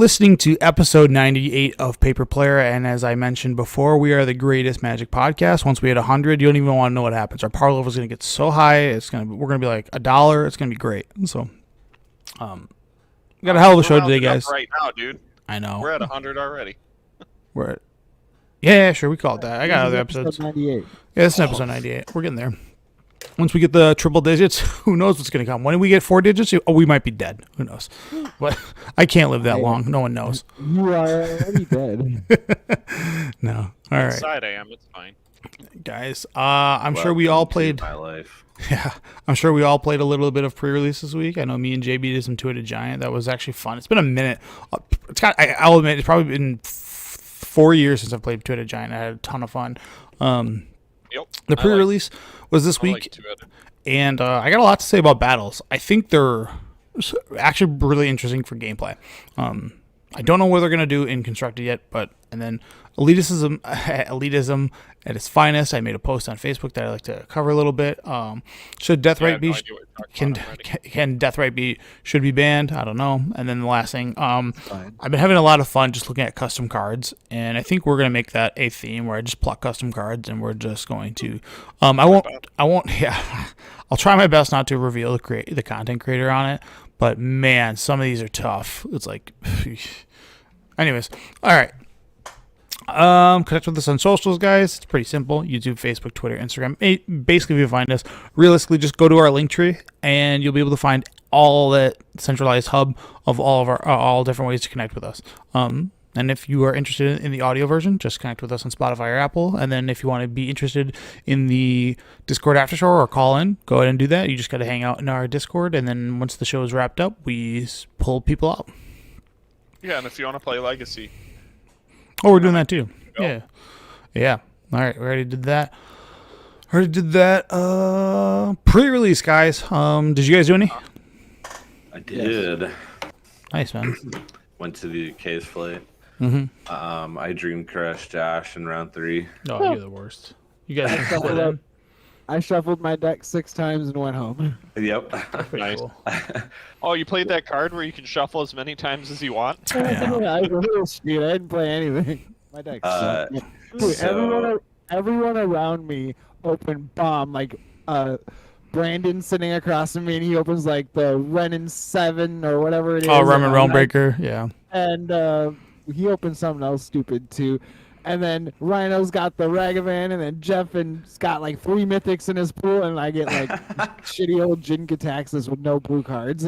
listening to episode 98 of Paper Player, and as I mentioned before, we are the greatest Magic podcast. Once we hit 100, you don't even want to know what happens. Our power level is going to get so high, we're going to be like $1. It's going to be great. So, we got a hell of a show today, guys. Right now, dude. I know. We're at 100 already. We're at, yeah, sure, we called that. I got other episodes. 98. Yeah, this is episode 98. We're getting there. Once we get the triple digits, who knows what's going to come. When we get 4 digits, we might be dead. Who knows? But I can't live that long. No one knows. You are already dead. No. All right. Inside I am. It's fine. Guys, I'm sure we all played. My life. Yeah, I'm sure we all played a little bit of pre-release this week. I know me and JB did some Two-Headed Giant. That was actually fun. It's been a minute. I'll admit, it's probably been 4 years since I've played Two-Headed Giant. I had a ton of fun. Yep. The pre-release was this week, and I got a lot to say about battles. I think they're actually really interesting for gameplay. I don't know what they're gonna do in Constructed yet, and then elitism at its finest. I made a post on Facebook that I like to cover a little bit. Should deathright be can deathright should be banned? I don't know. And then the last thing, I've been having a lot of fun just looking at custom cards, and I think we're gonna make that a theme where I just pluck custom cards, and we're just going to. I won't. Yeah, I'll try my best not to reveal the content creator on it. But man, some of these are tough. It's like, anyways, all right. Connect with us on socials, guys. It's pretty simple. YouTube, Facebook, Twitter, Instagram. Basically, if you find us, realistically, just go to our link tree, and you'll be able to find all that centralized hub of all of our all different ways to connect with us. And if you are interested in the audio version, just connect with us on Spotify or Apple. And then if you want to be interested in the Discord after show or call in, go ahead and do that. You just got to hang out in our Discord. And then once the show is wrapped up, we pull people out. Yeah, and if you want to play Legacy. Oh, we're doing that too. Yeah. Yeah. All right. We already did that. Pre-release, guys. Did you guys do any? I did. Nice, man. Went to the case flight. Mm-hmm. I dream crashed Josh in round 3. Oh, you're the worst. You guys I shuffled my deck 6 times and went home. Yep. Nice. Cool. Oh, you played that card where you can shuffle as many times as you want? Yeah. I didn't play anything. My deck sucked. Dude, everyone around me opened bomb. Like Brandon sitting across from me, and he opens like the Renin 7 or whatever it is. Oh, Realm Breaker. Yeah. And he opened something else stupid too. And then Rhino's got the Ragavan, and then Jeff's got like 3 mythics in his pool, and I get like shitty old Jin Gataxis with no blue cards.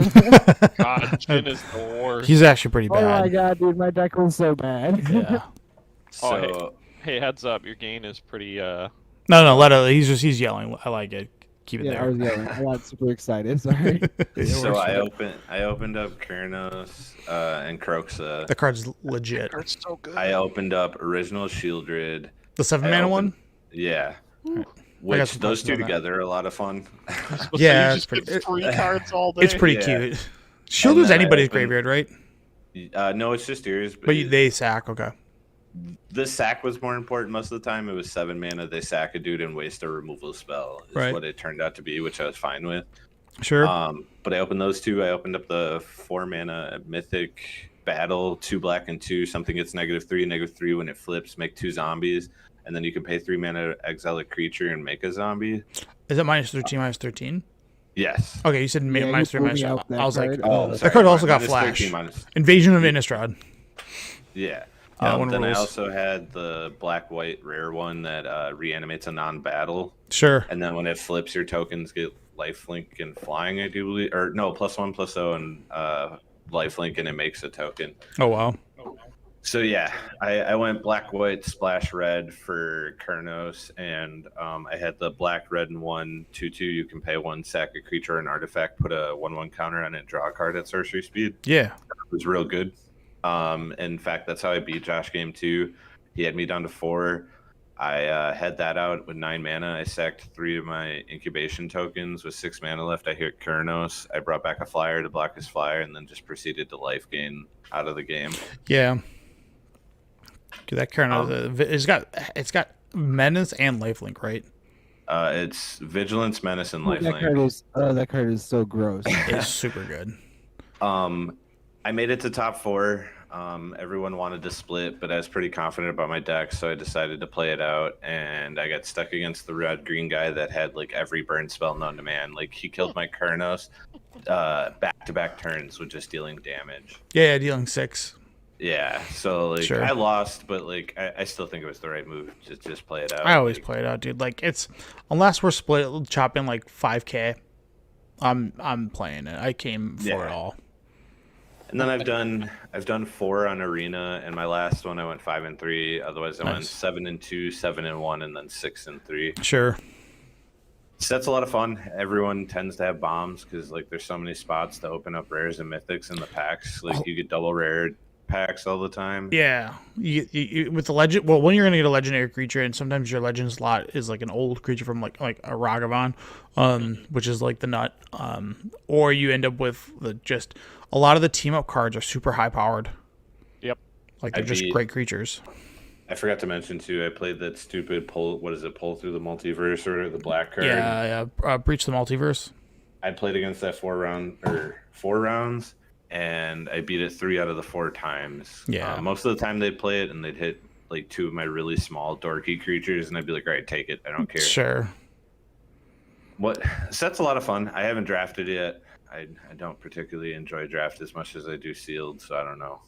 God, Jin is the worst. He's actually pretty bad. Oh my god, dude, my deck was so bad. Yeah. So, Hey, heads up, your gain is pretty No, let it. He's yelling. I like it. Keep it Yeah, there. I was yelling. I got super excited. Sorry. so I opened up Kurnos and Kroxa. The card's legit. It's so good. I opened up Original Shieldred. The 7-mana one? Yeah. got Which some those questions two on that. together are a lot of fun. Yeah, you it's just get pretty- 3 cards all day. It's pretty Yeah. cute. Shieldred's then I anybody's opened- graveyard, right? No, it's just yours. But they sack. Okay. The sack was more important most of the time. It was 7 mana. They sack a dude and waste a removal spell. Is Right. what it turned out to be, which I was fine with. Sure. But I opened those 2. I opened up the 4 mana Mythic Battle, 2 black and 2. Something gets -3 when it flips. Make 2 zombies, and then you can pay 3 mana, exile a creature, and make a zombie. Is it -13/-13? Yes. Okay, you said Yeah, -3 you pulled me out -13. that I was like, card. that sorry, card also got minus flash. 13 minus- Invasion of Innistrad. Yeah. Yeah, one then rules. I also had the black-white rare one that reanimates a non-battle. Sure. And then when it flips, your tokens get lifelink and flying, I do believe. Or no, +1/+0 and lifelink, and it makes a token. Oh, wow. So yeah, I went black-white, splash red for Kurnos, and I had the black, red, and 1 2/2. You can pay 1, sack a creature or an artifact, put a 1/1 counter on it, draw a card at sorcery speed. Yeah. It was real good. In fact, that's how I beat Josh game 2. He had me down to 4. I had that out with 9 mana. I sacked 3 of my incubation tokens with 6 mana left. I hit Kurnos. I brought back a flyer to block his flyer, and then just proceeded to life gain out of the game. Yeah. Dude, that card it's got menace and lifelink, right? It's vigilance, menace, and That card lifelink. is so gross. It's super good. I made it to top 4. Everyone wanted to split, but I was pretty confident about my deck, so I decided to play it out. And I got stuck against the red-green guy that had like every burn spell known to man. Like he killed my Kurnos back-to-back turns with just dealing damage. Yeah, dealing 6. Yeah, so like Sure. I lost, but like I still think it was the right move to just play it out. I always like, play it out, dude. Like it's unless we're split, chop in like 5K. I'm playing it. I came for it all. And then I've done 4 on arena, and my last one I went 5 and 3. Otherwise, I went 7 and 2, 7 and 1, and then 6 and 3. Sure. So that's a lot of fun. Everyone tends to have bombs because like there's so many spots to open up rares and mythics in the packs. Like you get double rare packs all the time. Yeah, you with the legend. Well, when you're gonna get a legendary creature, and sometimes your legend slot is like an old creature from like a Ragavan, which is like the nut. Or you end up with just a lot of the team up cards are super high powered. Yep, like they're just great creatures. I forgot to mention too. I played that stupid pull. What is it? Pull through the multiverse or the black card? Yeah. Breach the multiverse. I played against that 4 rounds. And I beat it 3 out of the 4 times. Yeah. Most of the time they'd play it and they'd hit like 2 of my really small dorky creatures, and I'd be like, all right, take it. I don't care. Sure. So that's a lot of fun. I haven't drafted yet. I don't particularly enjoy draft as much as I do sealed, so I don't know.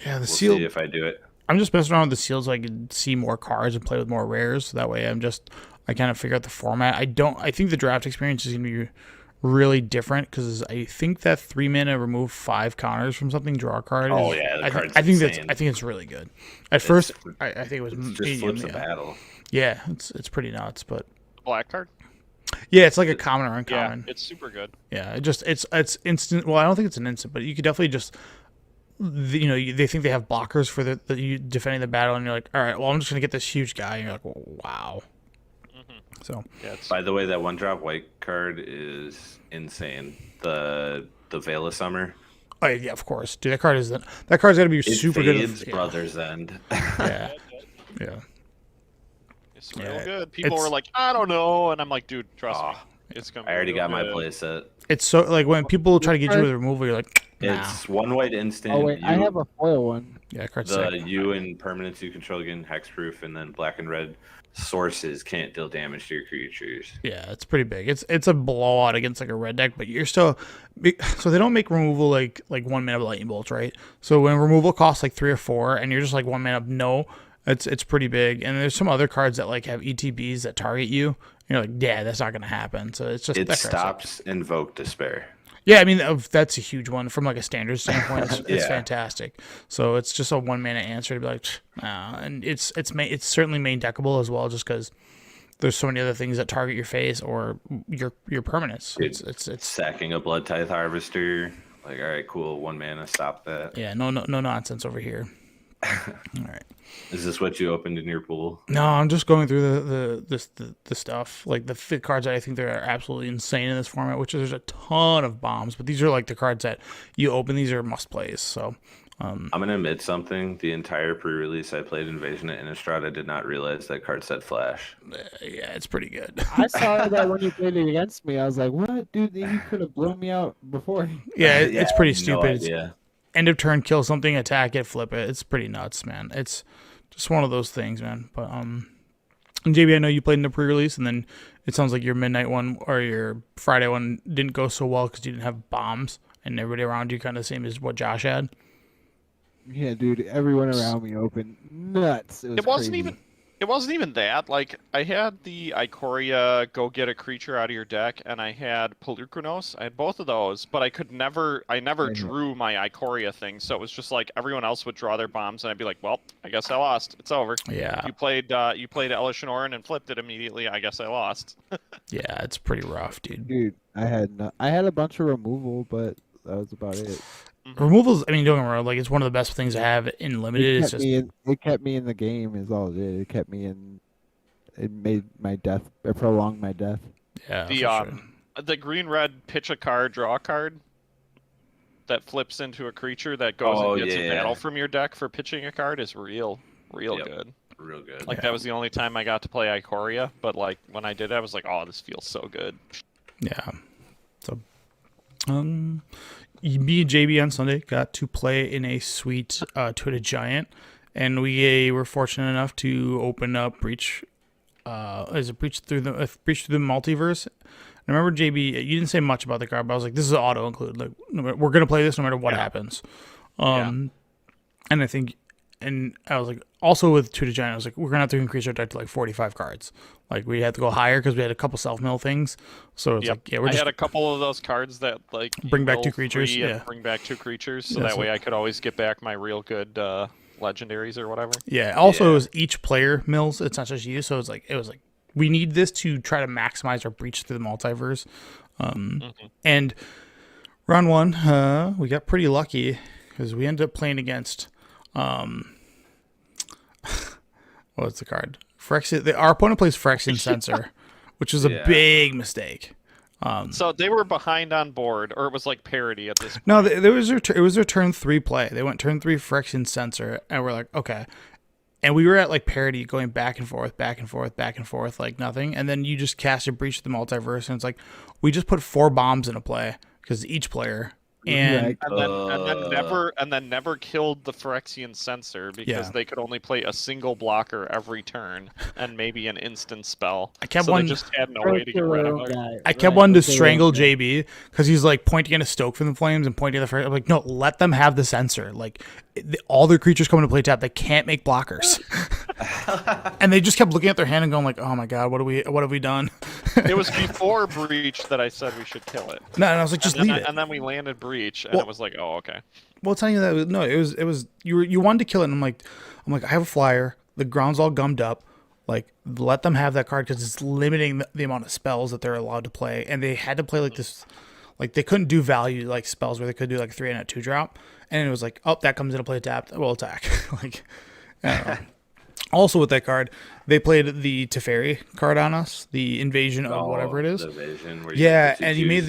Yeah, we'll sealed. See if I do it. I'm just messing around with the seals so I can see more cards and play with more rares. So that way I kind of figure out the format. I think the draft experience is going to be really different because I think that 3 mana remove 5 counters from something, draw a card. Oh yeah, the card's I think insane. I think it's really good. At first, I think it was just flips a battle. Yeah, it's pretty nuts, but black card. Yeah, it's like a common or uncommon. Yeah, it's super good. Yeah, it's instant. Well, I don't think it's an instant, but you could definitely just they think they have blockers for you defending the battle, and you're like, all right, well, I'm just gonna get this huge guy, and you're like, well, wow. So yeah, by the way, that 1-drop white card is insane. The Veil of Summer. Oh yeah, of course, dude. That card's got to be super good. It's Brother's End. Yeah, yeah. It's real good. People were like, I don't know, and I'm like, dude, trust me, it's gonna. I already got my good. playset. It's so like when people try to get you with a removal, you're like, nah. It's 1 white instant. Oh wait, I have a foil one. Yeah, card's the sick. you and permanents you control again hexproof, and then black and red sources can't deal damage to your creatures. Yeah, it's pretty big. It's a blowout against like a red deck, but you're still so they don't make removal like 1 mana lightning bolts, right? So when removal costs like 3 or 4, and you're just like 1 mana, no, it's pretty big. And there's some other cards that like have ETBs that target you. And you're like, yeah, that's not gonna happen. So it's just it stops Invoke Despair. Yeah, I mean that's a huge one from like a standard standpoint. It's Yeah. fantastic. So it's just a 1 mana answer to be like, nah. And it's certainly main deckable as well, just because there's so many other things that target your face or your permanents. It's sacking a Blood Tithe Harvester. Like, all right, cool, 1 mana, stop that. yeah, no nonsense over here. All right. Is this what you opened in your pool? No, I'm just going through the stuff, like the fit cards that I think they're absolutely insane in this format, which is there's a ton of bombs, but these are like the cards that you open, these are must plays. So I'm gonna admit something. The entire pre-release I played Invasion at Innistrad, I did not realize that card said Flash. yeah, it's pretty good. I saw that when you played it against me. I was like, what, dude? You could have blown me out before. Yeah, it's pretty No stupid. idea. End of turn, kill something, attack it, flip it. It's pretty nuts, man. It's just one of those things, man. But and JB, I know you played in the pre-release, and then it sounds like your midnight one or your Friday one didn't go so well because you didn't have bombs, and everybody around you kind of the same as what Josh had. Yeah, dude. Everyone around me opened nuts. It wasn't even. It wasn't even that. Like, I had the Ikoria go get a creature out of your deck, and I had Pelucranos. I had both of those, but I never drew my Ikoria thing, so it was just like everyone else would draw their bombs, and I'd be like, well, I guess I lost. It's over. Yeah. You played Elish and Orin and flipped it immediately. I guess I lost. Yeah, it's pretty rough, dude. Dude, I had a bunch of removal, but that was about it. Removals, I mean, don't get me wrong, like, it's one of the best things I have in limited. It kept me in the game is all it did. It kept me in. It made my death. It prolonged my death. Yeah. The green-red pitch a card, draw a card that flips into a creature that goes and gets a battle from your deck for pitching a card is real good. Real good. Like, that was the only time I got to play Ikoria, but, like, when I did it, I was like, oh, this feels so good. Yeah. So, me and JB on Sunday got to play in a sweet Two-Headed Giant, and we were fortunate enough to open up Breach. As a Breach through the multiverse. I remember JB, you didn't say much about the card, but I was like, this is auto include. Like, we're gonna play this no matter what happens. And I think, and I was like, also with Two-Headed Giant, I was like, we're gonna have to increase our deck to like 45 cards. Like we had to go higher because we had a couple self-mill things. So it's like, yeah, we're just. I had a couple of those cards that like bring back 2 creatures. Yeah, bring back 2 creatures, so that way I could always get back my real good legendaries or whatever. Yeah. Also, it was each player mills. It's not just you. So it was like we need this to try to maximize our breach through the multiverse. And round 1, we got pretty lucky because we ended up playing against what's the card? Phyrexia. Our opponent plays Phyrexian Censor, which is a big mistake. So they were behind on board, or it was like parity at this point. No, it was their turn 3 play. They went turn 3 Phyrexian Censor, and we're like, okay. And we were at like parity, going back and forth, like nothing. And then you just cast a Breach of the Multiverse, and it's like we just put 4 bombs into play because each player. And then never killed the Phyrexian Censor because they could only play a single blocker every turn and maybe an instant spell. They just had no way to get rid of it. I kept wanting to strangle JB because he's like pointing at a Stoke from the Flames and pointing at the. I'm like, no, let them have the Censor. Like all their creatures come into play tap. They can't make blockers. And they just kept looking at their hand and going like, oh my god, what have we done? It was before Breach that I said we should kill it. No, and I was like, just leave it. And then we landed Breach, and it was like, oh, okay. Well, telling you that, no, it was you wanted to kill it, and I'm like, I have a flyer. The ground's all gummed up. Like, let them have that card because it's limiting the amount of spells that they're allowed to play, and they had to play like this. Like they couldn't do value like spells where they could do like 3 and a 2 drop, and it was like, oh, that comes into play tapped. We'll attack. Like, I don't know. Also with that card, they played the Teferi card on us, the invasion of whatever it is. Invasion, where and he made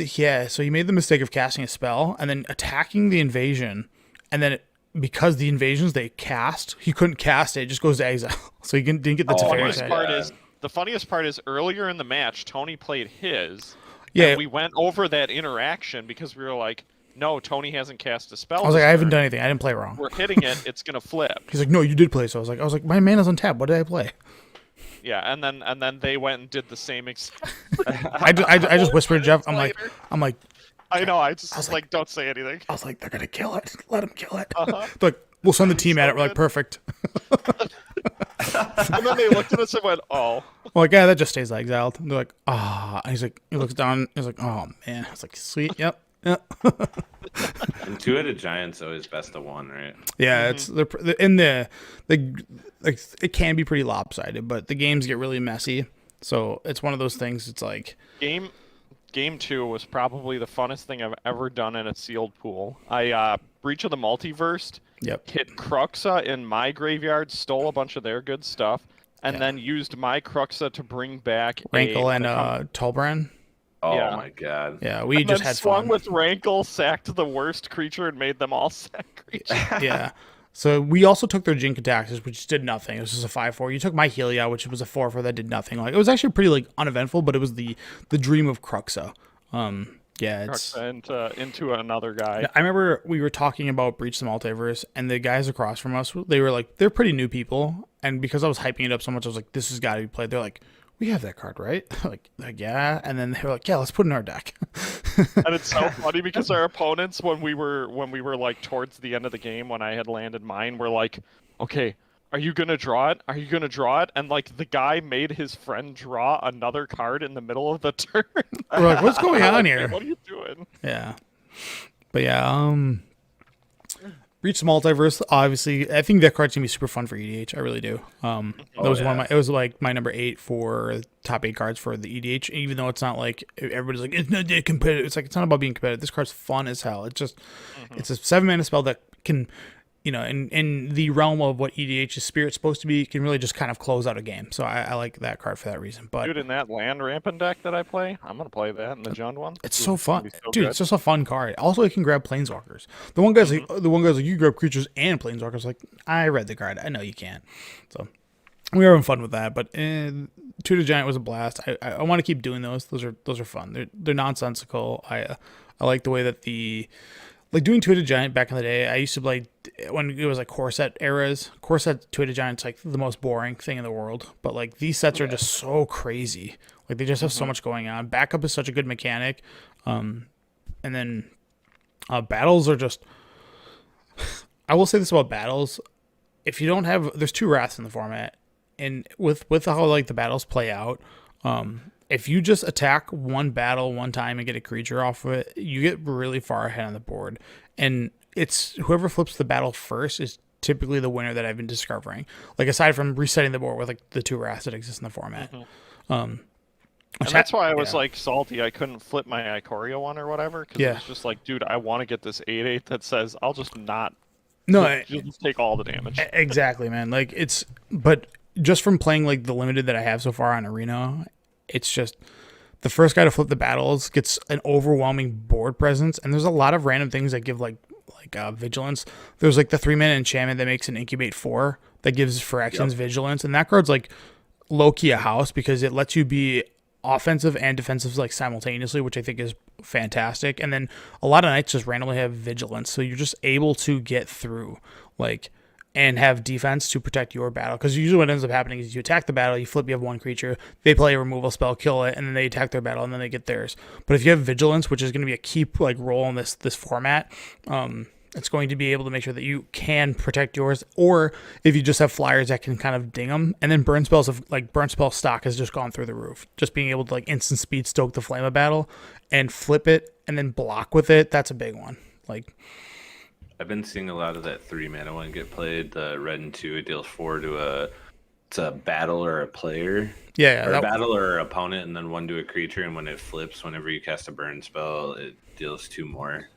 so he made the mistake of casting a spell and then attacking the invasion, and then because the invasions they cast, he couldn't cast it; it just goes to exile, so he didn't get the Teferi side. The funniest part is earlier in the match, Tony played his. Yeah, and we went over that interaction because we were like, no, Tony hasn't cast a spell. I was like, I haven't done anything. I didn't play wrong. We're hitting it. It's gonna flip. He's like, no, you did play. So I was like, my mana's on tap. What did I play? Yeah, and then they went and did the same exact. I just whispered to Jeff. I'm like. I know. I was like, don't say anything. I was like, they're gonna kill it. Let them kill it. Like, we'll send the team at it. We're like, perfect. And then they looked at us and went, oh. Well, like, yeah, that just stays exiled. And they're like, ah. And he's like, he looks down. He's like, oh man. I was like, sweet. Yep. Yeah. And Two-Headed Giant's always best of 1, right? Yeah, it's in the like it can be pretty lopsided, but the games get really messy. So it's one of those things. It's like game 2 was probably the funnest thing I've ever done in a sealed pool. I Breach of the Multiverse. Yep. Hit Kroxa in my graveyard, stole a bunch of their good stuff, and then used my Kroxa to bring back Rankle and Tolbran. Oh my god. Yeah, we just had swung fun. with Rankle, sacked the worst creature, and made them all sack creatures. Yeah. So we also took their Jink attacks, which did nothing. It was just a 5/4. You took my Helia, which was a 4/4 that did nothing. Like it was actually pretty like uneventful, but it was the dream of Kroxa. Yeah, it's into another guy. I remember we were talking about Breach the Multiverse, and the guys across from us, they were like, they're pretty new people, and because I was hyping it up so much, I was like, this has got to be played. They're like, we have that card, right? like yeah, and then they were like, yeah, let's put it in our deck. And it's so funny because our opponents, when we were like towards the end of the game, when I had landed mine, were like, okay, are you gonna draw it? Are you gonna draw it? And like the guy made his friend draw another card in the middle of the turn. We're like, what's going on here? What are you doing? Yeah, but yeah, Breach the Multiverse. Obviously, I think that card's gonna be super fun for EDH. I really do. That was one of my. It was like my number 8 for top 8 cards for the EDH. Even though it's not like everybody's like it's not that competitive. It's like it's not about being competitive. This card's fun as hell. It's just it's a 7-mana spell that can. You know, in the realm of what EDH's Spirit's supposed to be, can really just kind of close out a game. So I like that card for that reason. But dude, in that land rampant deck that I play, I'm gonna play that in the Jund one. It's so fun, dude. It's just a fun card. Also, it can grab Planeswalkers. The one guy's like, you grab creatures and Planeswalkers. Like, I read the card. I know you can't. So we were having fun with that. But Two-Headed Giant was a blast. I want to keep doing those. Those are fun. They're nonsensical. I like the way that the like doing two-headed giant back in the day. I used to like when it was like core set eras. Core set two-headed giant's like the most boring thing in the world. But like these sets are just so crazy. Like they just have so much going on. Backup is such a good mechanic, and then battles are just. I will say this about battles: if you don't have, there's two wraths in the format, and with how like the battles play out, if you just attack one battle one time and get a creature off of it, you get really far ahead on the board. And it's whoever flips the battle first is typically the winner that I've been discovering. Like aside from resetting the board with like the two wraths that exist in the format. And that's why I was like salty. I couldn't flip my Ikoria one or whatever because it was just like, dude, I want to get this 8/8 that says I'll just not. No, just take all the damage. Exactly, man. Like but just from playing like the limited that I have so far on Arena, it's just the first guy to flip the battles gets an overwhelming board presence, and there's a lot of random things that give like vigilance. There's like the 3-mana enchantment that makes an incubate 4 that gives Phyrexians vigilance, and that card's like low key a house because it lets you be offensive and defensive like simultaneously, which I think is fantastic. And then a lot of knights just randomly have vigilance, so you're just able to get through like and have defense to protect your battle. Because usually what ends up happening is you attack the battle, you flip, you have one creature, they play a removal spell, kill it, and then they attack their battle, and then they get theirs. But if you have vigilance, which is going to be a key like role in this format, it's going to be able to make sure that you can protect yours. Or if you just have flyers that can kind of ding them, and then burn spells burn spell stock has just gone through the roof. Just being able to like instant speed stoke the flame of battle and flip it and then block with it, that's a big one. Like. I've been seeing a lot of that 3-mana one get played. The red and 2, it deals 4 to a battle or a player. Yeah, or a battle or an opponent, and then 1 to a creature. And when it flips, whenever you cast a burn spell, it deals 2 more.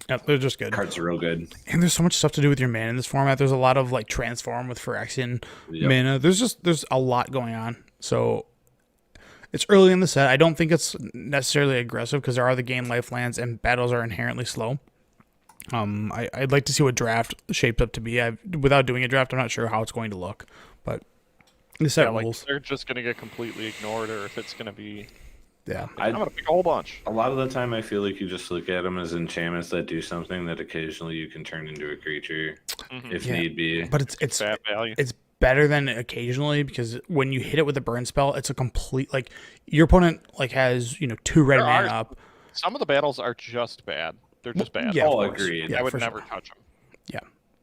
Yeah, they're just good. Cards are real good. And there's so much stuff to do with your mana in this format. There's a lot of like transform with Phyrexian mana. There's a lot going on. So it's early in the set. I don't think it's necessarily aggressive because there are the game lifelands and battles are inherently slow. I'd like to see what draft shapes up to be. Without doing a draft, I'm not sure how it's going to look, but the set rules. Like they're just going to get completely ignored, or if it's going to be. Yeah, I'm going to pick a whole bunch. A lot of the time, I feel like you just look at them as enchantments that do something that occasionally you can turn into a creature if need be. But it's bad value. It's better than occasionally because when you hit it with a burn spell, it's a complete like your opponent like has 2 red mana up. Some of the battles are just bad. They're just bad. Yeah, agreed. I would never touch them. Yeah,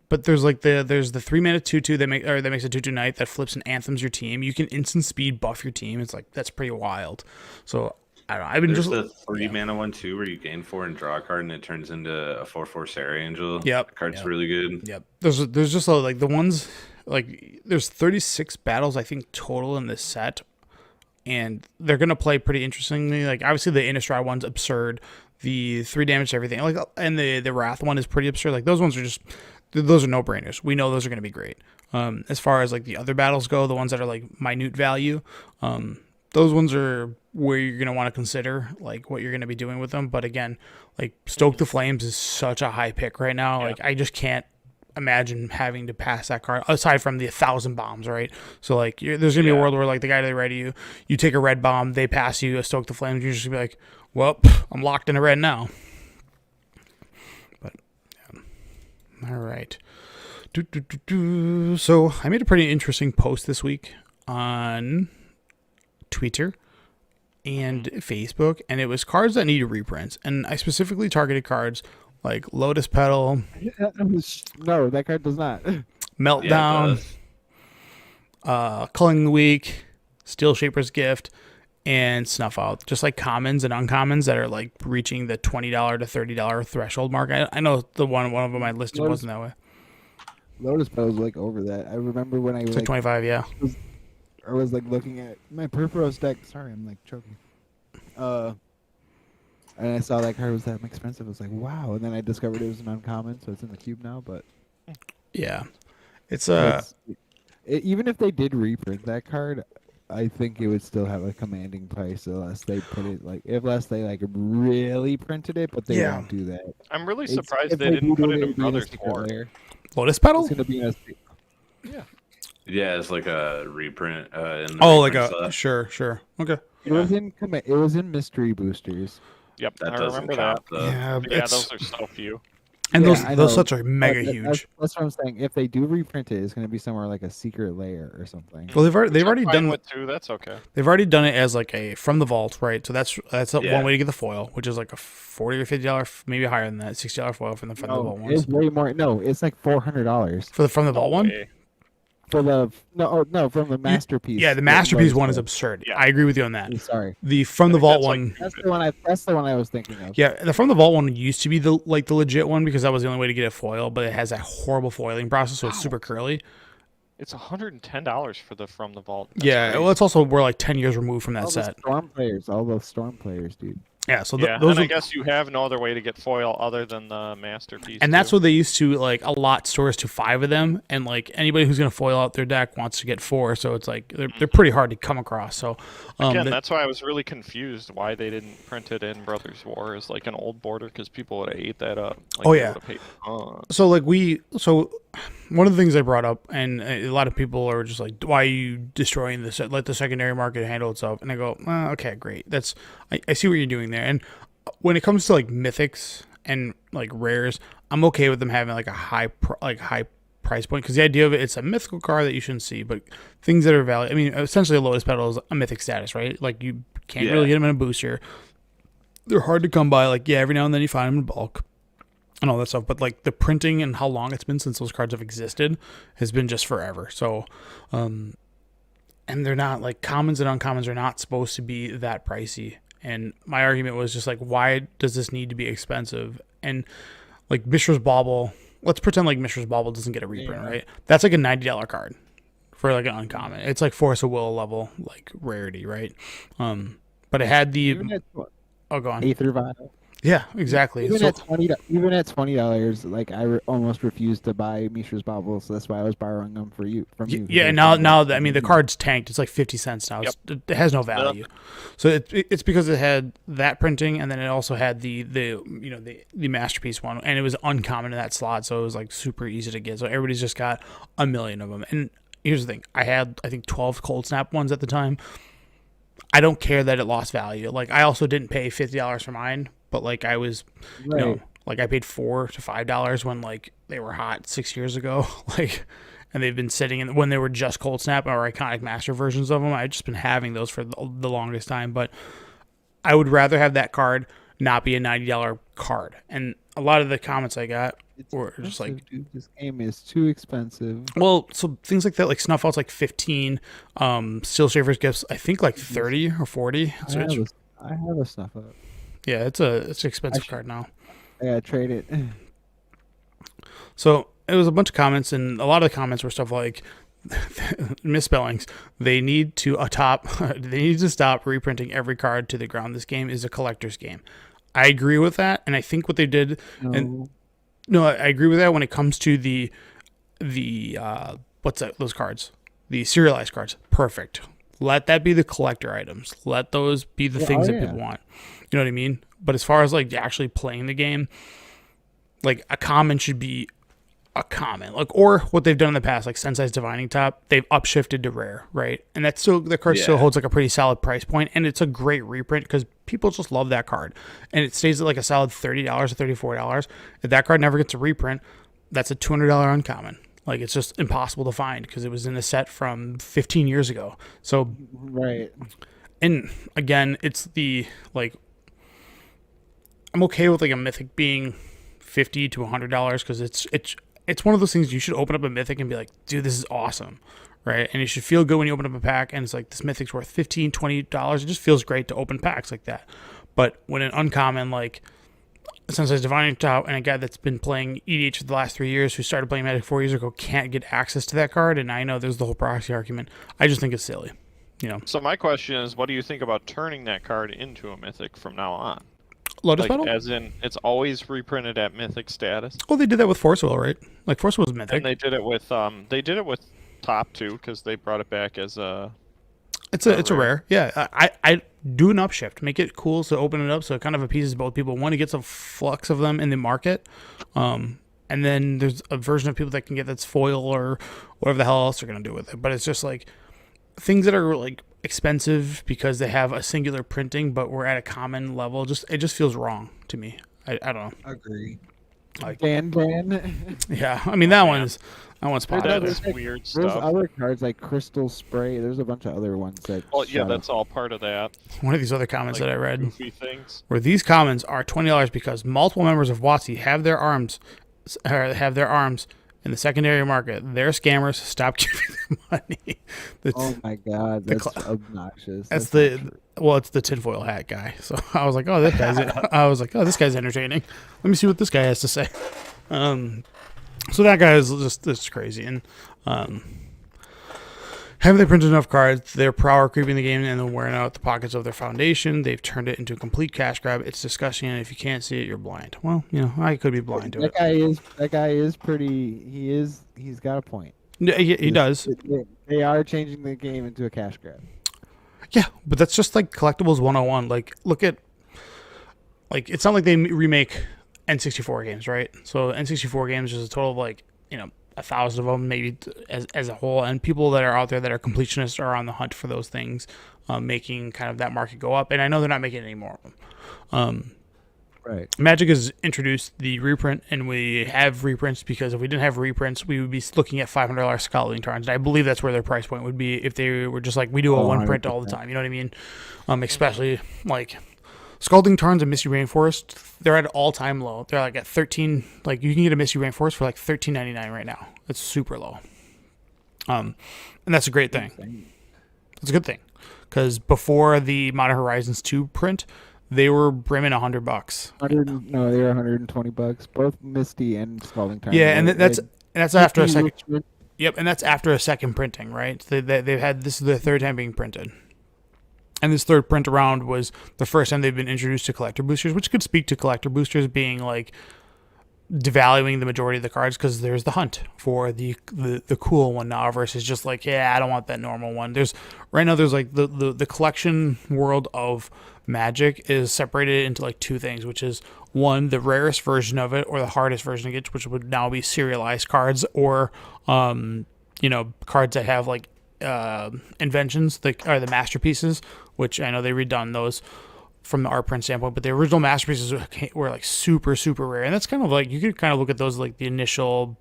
but there's like there's the 3-mana 2/2 that makes a 2/2 knight that flips and anthems your team. You can instant speed buff your team. It's like that's pretty wild. So I don't know. I've been there's the 3-mana one too, where you gain 4 and draw a card, and it turns into a 4/4 Sarah Angel. Yep, that card's really good. Yep. There's just like the ones like there's 36 battles I think total in this set, and they're gonna play pretty interestingly. Like obviously the Innistrad one's absurd. The 3 damage to everything, like, and the Wrath one is pretty absurd. Like those ones are those are no brainers. We know those are going to be great. As far as like the other battles go, the ones that are like minute value, those ones are where you're going to want to consider like what you're going to be doing with them. But again, like Stoke the Flames is such a high pick right now. Yeah. Like I just can't imagine having to pass that card aside from the 1,000 bombs, right? So like there's gonna be a world where like the guy to the right of you take a red bomb, they pass you a Stoke the Flames, you're just gonna be like, well, I'm locked in a red now. But yeah. All right. So I made a pretty interesting post this week on Twitter and Facebook, and it was cards that need reprints, and I specifically targeted cards like Lotus Petal. No, that card does not. Meltdown. Culling the Weak, Steel Shaper's Gift, and Snuff Out. Just like commons and uncommons that are like reaching the $20 to $30 threshold mark. I know the one of them I listed wasn't that way. Lotus Petal was like over that. I remember when I was like 25, yeah. I was like looking at my Perforos deck. Sorry, I'm like choking. And I saw that card was that expensive. I was like, wow. And then I discovered it was an uncommon, so it's in the cube now. But yeah, it's even if they did reprint that card, I think it would still have a commanding price unless they put it unless they like really printed it. But they don't do that. I'm really surprised they didn't put it in Brothers 4. Lotus Petal? It's gonna be Yeah, it's like a reprint. Like a sure. Okay. It was in mystery boosters. Yep, that I remember that. Yeah, those are so few. And Yeah, those sets are mega But huge. That's what I'm saying. If they do reprint it, it's going to be somewhere like a secret layer or something. Well, they've Which I'm already fine done with too. That's okay. They've already done it as like a from the vault, right? So that's Yeah. one way to get the foil, which is like a $40 or $50, maybe higher than that, $60 foil from the vault ones. It's way more. No, it's like $400 For the from the vault one. way. for the from the masterpiece. Yeah, the masterpiece one is logo. absurd. Yeah. I agree with you on that. Sorry, The from the think vault that's, like, one. that's the one I was thinking of. Yeah, the from the vault one used to be the legit one because that was the only way to get a foil, but it has that horrible foiling process, so it's super curly. It's $110 for the From the Vault. That's Yeah, crazy. well, it's also we're like 10 years removed from that All set. all those storm players, dude. Yeah, so Yeah, those and I are, guess you have no other way to get foil other than the masterpiece. and that's too. what they used to like allot stores to 5 of them, and like anybody who's gonna foil out their deck wants to get 4, so it's like they're pretty hard to come across. So Again, that's why I was really confused why they didn't print it in Brothers War as like an old border because people would have ate that up. Like, Oh, they yeah. would've paid tons. So like one of the things I brought up, and a lot of people are just like, why are you destroying this? Let the secondary market handle itself. And I go, okay, great. I see what you're doing there. And when it comes to like mythics and like rares, I'm okay with them having like a high price point because the idea of it's a mythical card that you shouldn't see, but things that are valid. I mean, essentially, a Lotus Petal is a mythic status, right? Like you can't really get them in a booster. They're hard to come by. Like every now and then you find them in bulk and all that stuff, but like the printing and how long it's been since those cards have existed has been just forever. So, and they're not like commons and uncommons are not supposed to be that pricey. And my argument was just like, why does this need to be expensive? And like Mishra's Bauble, let's pretend like Mishra's Bauble doesn't get a reprint, right? That's like a $90 card for like an uncommon. It's like Force of Will level like rarity, right? But it had the go on. Aether Vial. Yeah, exactly. Even at $20, like I almost refused to buy Mishra's Bauble, so that's why I was borrowing them from you. Yeah, now I mean the card's tanked. It's like 50 cents now. It has no value. So it's because it had that printing, and then it also had the masterpiece one, and it was uncommon in that slot, so it was like super easy to get. So everybody's just got a million of them. And here's the thing: I had I think 12 Cold Snap ones at the time. I don't care that it lost value. Like I also didn't pay $50 for mine, but like I was, like I paid $4 to $5 when like they were hot 6 years ago, like, and they've been sitting in when they were just Cold Snap or iconic master versions of them. I've just been having those for the longest time, but I would rather have that card not be a $90 card. And a lot of the comments I got were just like, dude, this game is too expensive. well, so things like that, like Snuff Out's like 15, Steel Shaver's Gifts, I think like 30 or 40. So I have a Snuff Out. yeah, it's an expensive card now. I gotta trade it. So it was a bunch of comments, and a lot of the comments were stuff like misspellings. They need to stop reprinting every card to the ground. This game is a collector's game. I agree with that, and I think what they did. I agree with that when it comes to the what's that? Those cards, the serialized cards. Perfect. Let that be the collector items. Let those be the things that people want. You know what I mean? But as far as like actually playing the game, like a common should be a common. Like, or what they've done in the past, like Sensei's Divining Top, they've upshifted to rare, right? And that's still the card still holds like a pretty solid price point, and it's a great reprint because people just love that card, and it stays at like a solid $30 or $34. If that card never gets a reprint, that's a $200 uncommon. Like it's just impossible to find because it was in a set from 15 years ago. So right. And again, it's the like I'm okay with like a mythic being $50 to $100 because it's one of those things you should open up a mythic and be like, dude, this is awesome, right? And you should feel good when you open up a pack and it's like this mythic's worth $15, $20. It just feels great to open packs like that. But when an uncommon like Sensei's Divining Top and a guy that's been playing EDH for the last 3 years who started playing Magic 4 years ago can't get access to that card, and I know there's the whole proxy argument. I just think it's silly, you know. So my question is, what do you think about turning that card into a mythic from now on? Lotus Petal? As in, it's always reprinted at mythic status. Oh, they did that with Force Will, right? Like Force Will was mythic. And they did it with Top too because they brought it back as a. It's a rare. Yeah, I do an upshift, make it cool, so open it up so it kind of appeases both people. One, to get some flux of them in the market, and then there's a version of people that can get that's foil or whatever the hell else they're gonna do with it. But it's just like things that are like expensive because they have a singular printing, but we're at a common level. It just feels wrong to me. I don't know. Agree. Like Dan. yeah, I mean that one's popular. That's There's weird There's stuff. other cards like Crystal Spray. There's a bunch of other ones that. Well, yeah, that's all part of that. One of these other comments Like that I read, goofy things. where these comments are $20 because multiple members of WotC have their arms in the secondary market. They're scammers. Stop giving them money. Oh my god, that's obnoxious. It's the tinfoil hat guy. So I was like, oh, this guy's entertaining. Let me see what this guy has to say. So that guy is just crazy. And have they printed enough cards? They're power creeping the game and then wearing out the pockets of their foundation. They've turned it into a complete cash grab. It's disgusting, and if you can't see it, you're blind. Well, I could be blind to it. That guy is pretty. He's got a point. Yeah, he does. They are changing the game into a cash grab. Yeah, but that's just like collectibles 101. Like, look at, like, it's not like they remake N64 games, right? So N64 games is a total of 1,000 of them, maybe as a whole, and people that are out there that are completionists are on the hunt for those things, making kind of that market go up. And I know they're not making any more of them. Right. Magic has introduced the reprint, and we have reprints because if we didn't have reprints, we would be looking at $500 Scalding Tarns. And I believe that's where their price point would be if they were just like, we do a one print all the time. You know what I mean? Especially like Scalding Tarns and Misty Rainforest, they're at an all-time low. They're like at 13. Like you can get a Misty Rainforest for like $13.99 right now. That's super low. And that's a great thing. It's a good thing because before the Modern Horizons 2 print, they were brimming $100. No, they were $120. Both Misty and Scalding Tarns. Yeah, and that's after a second. Yep, and that's after a second printing, right? They've had, this is their third time being printed. And this third print around was the first time they've been introduced to collector boosters, which could speak to collector boosters being like devaluing the majority of the cards because there's the hunt for the cool one now versus just like, yeah, I don't want that normal one. There's like the collection world of Magic is separated into like two things, which is one, the rarest version of it or the hardest version of it, which would now be serialized cards or cards that have like inventions that are the masterpieces, which I know they redone those from the art print standpoint, but the original masterpieces were like super, super rare. And that's kind of like, you could kind of look at those like the initial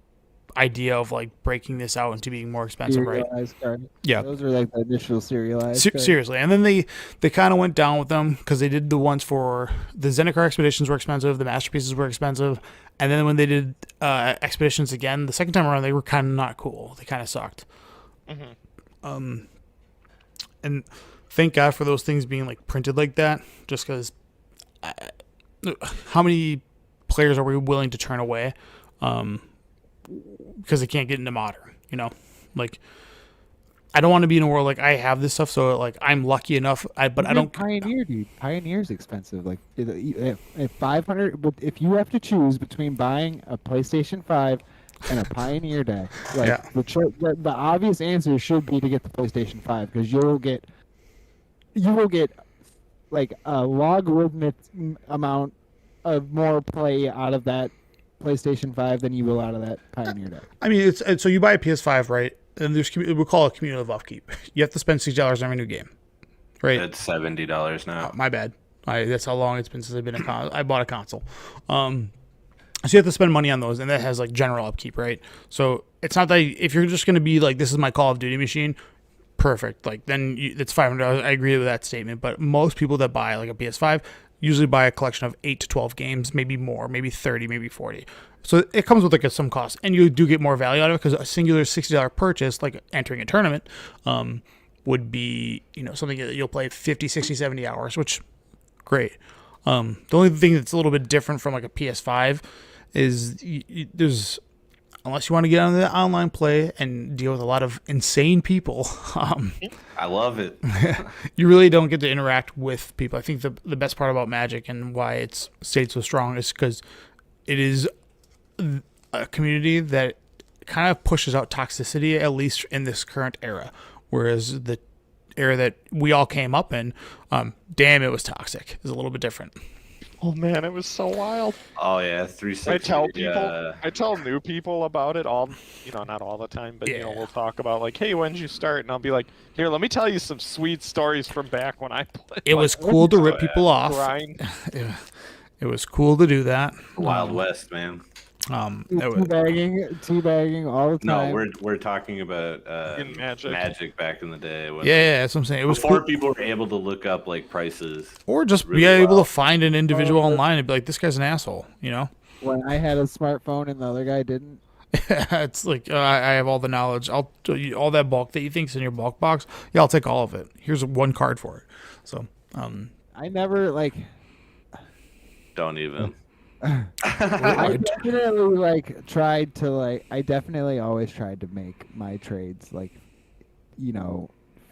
idea of like breaking this out into being more expensive, right? Card. Yeah. Those are like the initial serialized. Seriously. And then they kind of went down with them because they did the ones for the Zendikar expeditions were expensive, the masterpieces were expensive. And then when they did expeditions again, the second time around, they were kind of not cool. They kind of sucked. Mm-hmm. And thank God for those things being like printed like that, just because how many players are we willing to turn away because they can't get into modern, like I don't want to be in a world like I have this stuff, so like I'm lucky enough, but I don't. Pioneer, dude. Pioneer's expensive. Like if 500, if you have to choose between buying a PlayStation 5 and a Pioneer deck, like yeah. the obvious answer should be to get the PlayStation 5 because you will get like a logarithmic amount of more play out of that PlayStation 5 than you will out of that Pioneer deck. I mean, it's so you buy a PS5, right? And we'll call it cumulative upkeep. You have to spend $60 on every new game, right? It's $70 now. My bad. That's how long it's been since I've been I bought a console. So you have to spend money on those, and that has like general upkeep, right? So it's not that if you're just going to be like, this is my Call of Duty machine, perfect. Like then it's $500. I agree with that statement. But most people that buy like a PS5 usually buy a collection of 8 to 12 games, maybe more, maybe 30, maybe 40. So it comes with like some cost, and you do get more value out of it because a singular $60 purchase, like entering a tournament, would be something that you'll play 50, 60, 70 hours, which great. The only thing that's a little bit different from like a PS5 is there's, unless you want to get on the online play and deal with a lot of insane people, I love it. you really don't get to interact with people. I think the best part about Magic and why it's stayed so strong is because it is a community that kind of pushes out toxicity, at least in this current era. Whereas the era that we all came up in, damn, it was toxic. It's a little bit different. Oh man, it was so wild. Oh yeah, 360. I tell new people about it all, not all the time, but we'll talk about like, hey, when did you start? And I'll be like, here, let me tell you some sweet stories from back when I played. It was cool to rip people off. Grind. It was cool to do that. Wild West, man. Teabagging all the No, time. we're talking about In Magic. Magic back in the day. When, yeah, that's what I'm saying. It was before cool. people were able to look up like prices. Or just really be able well. to find an individual Oh, online and be like, this guy's an asshole, you know? When I had a smartphone and the other guy didn't. It's like, I have all the knowledge. I'll all that bulk that you think's in your bulk box. Yeah, I'll take all of it. Here's one card for it. So, I never Don't even. I definitely tried to I definitely always tried to make my trades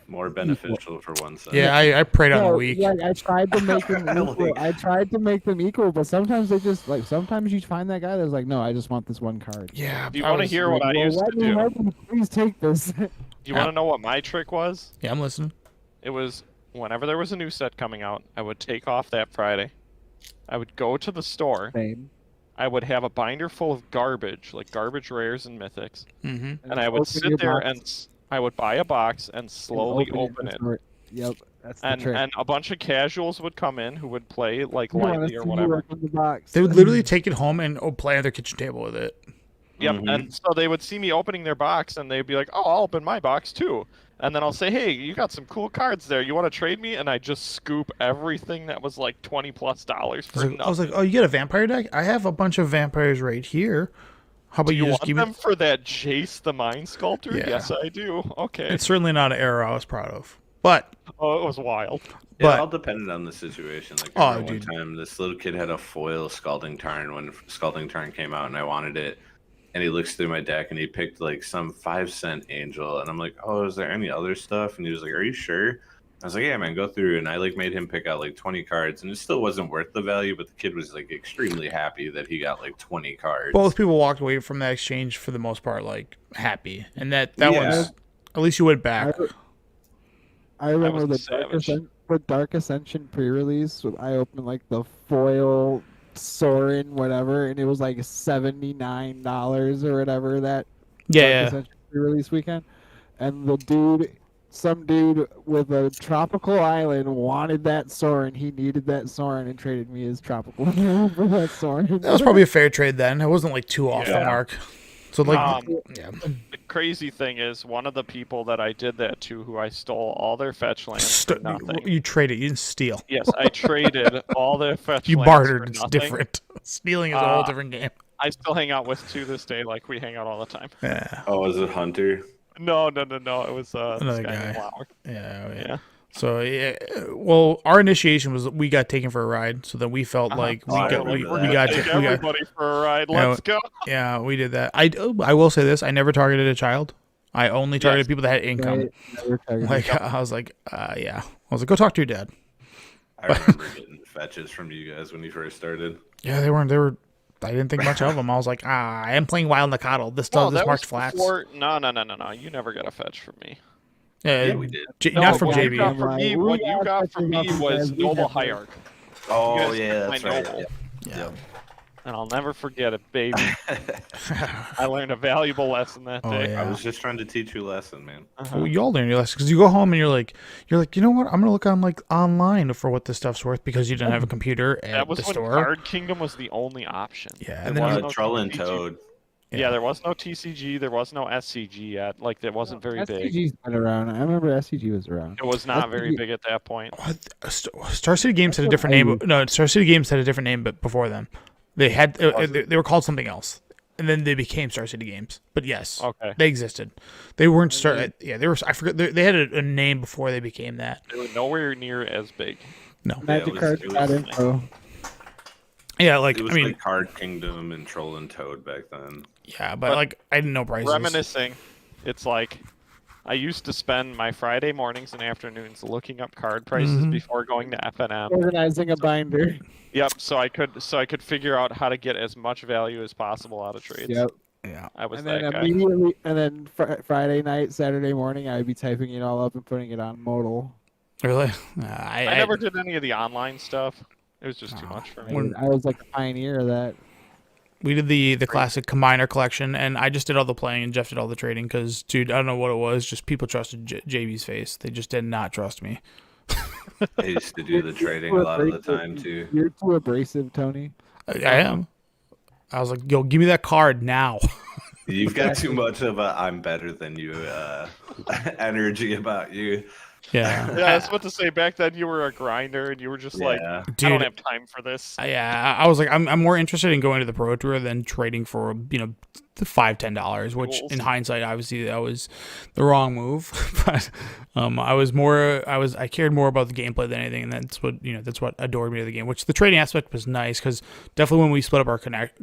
More beneficial for one side. yeah, I prayed on the week. Yeah, I tried to make them equal. Like- I tried to make them equal, but sometimes they just sometimes you find that guy that's like, no, I just want this one card. Yeah, Do you want to hear what I Well, used to let me do? help you. Please take this. Do you want to know what my trick was? Yeah, I'm listening. It was whenever there was a new set coming out, I would take off that Friday. I would go to the store. Same. I would have a binder full of garbage, like garbage rares and mythics, Mm-hmm. and I would Open sit your there box and I would buy a box and slowly and open it. Yep, that's the And trick. and a bunch of casuals would come in who would play like You wanna lightly or see whatever. what's in the box. They would literally take it home and play at their kitchen table with it. Yep, Mhm. and so they would see me opening their box and they'd be like, "Oh, I'll open my box too." And then I'll say, "Hey, you got some cool cards there. You want to trade me?" And I just scoop everything that was like $20+ for I was like, oh, you get a vampire deck? I have a bunch of vampires right here. How about Do you you just want give me? them for that Jace the Mind Sculptor? Yeah. Yes, I do. Okay. It's certainly not an era I was proud of, but Oh, it was wild. It But- all depended on the situation. Like, Oh, I remember one dude. time, this little kid had a foil Scalding Tarn when Scalding Tarn came out, and I wanted it. And he looks through my deck, and he picked like some 5-cent Angel, and I'm like, "Oh, is there any other stuff?" And he was like, "Are you sure?" I was like, "Yeah, man, go through." And I made him pick out like 20 cards, and it still wasn't worth the value, but the kid was like extremely happy that he got like 20 cards. both people walked away from that exchange for the most part like happy, and that Yeah. was at least you went back. I remember was the Dark Ascension pre-release. I opened like the foil Sorin whatever, and it was like $79 or whatever that Dark Yeah, Ascension pre-release weekend. And some dude with a tropical island wanted that Sorin. He needed that Sorin and traded me his tropical island for that Sorin. that was probably a fair trade then. It wasn't like too off the Yeah. mark. So like, yeah, The crazy thing is, one of the people that I did that to, who I stole all their fetch lands for nothing. you traded, you didn't steal. Yes, I traded all their fetch You lands bartered. for It's nothing. different. Stealing is a whole Uh, different game. I still hang out with to this day, like we hang out all the time. Yeah, Oh, was it Hunter? No. It was Another this guy named guy. Lauer. yeah. So yeah, well, our initiation was we got taken for a ride. So then we felt like Oh, I remember that. Take everybody for a ride. Yeah, Let's go. yeah, we did that. I will say this: I never targeted a child. I only targeted Yes. people that had income. Right? Never targeted. Like I was like, yeah. I was like, go talk to your dad. I remember getting fetches from you guys when you first started. Yeah, they were. I didn't think much of them. I was like, I am playing Wild Nacatl. This Oh, this that marked was flats. before... No. You never got a fetch from me. Yeah, we did. Not from what you JB. got from me, We what you got got from fetches me off you was guys. We Noble had those. Hierarch. Oh, You guys yeah, took that's my right. Noble. Yep. Yeah. Yep. And I'll never forget it, baby. I learned a valuable lesson that Oh, day. yeah. I was just trying to teach you a lesson, man. Well, you all learn your lesson because you go home and you're like, you know what? I'm gonna look on online for what this stuff's worth because you didn't have a computer at That was the when store. Card Kingdom was the only option. Yeah, There and then was you- no Troll and TCG. Toad. Yeah, there was no TCG. There was no SCG yet. Like, that wasn't very big. SCG's been around. I remember SCG was around. It was not very SCG big at that point. What? Star City Games had a different name. No, Star City Games had a different name, but before them, they had they were called something else, and then they became Star City Games. But yes, Okay. they existed. They weren't Yeah, they were. I forget. They had a name before they became that. They were nowhere near as big. No. Magic cards got info. Yeah, like It was I mean, like Card Kingdom and Troll and Toad back then. yeah, but like I didn't know prices. Reminiscing, it's like I used to spend my Friday mornings and afternoons looking up card prices before going to FNM. Organizing a binder. Yep, so I could figure out how to get as much value as possible out of trades. Yep. Yeah. I was And then that guy. immediately, and then Friday night, Saturday morning, I'd be typing it all up and putting it on modal. Really? I never did any of the online stuff. It was just too much for me. When- I was like a pioneer of that. We did the classic combiner collection, and I just did all the playing, and Jeff did all the trading. Because, dude, I don't know what it was. Just people trusted JB's face. They just did not trust me. I used to do the trading a lot of the time too. You're too abrasive, Tony. I am. I was like, yo, give me that card now. You've got too much of a I'm better than you energy about you. Yeah. Yeah, I was about to say, back then you were a grinder and you were just like, I Dude, don't have time for this. Yeah, I was like, I'm more interested in going to the Pro Tour than trading for, the $5-10, which in hindsight, obviously that was the wrong move. But I cared more about the gameplay than anything, and that's what adored me to the game. Which the trading aspect was nice, because definitely when we split up our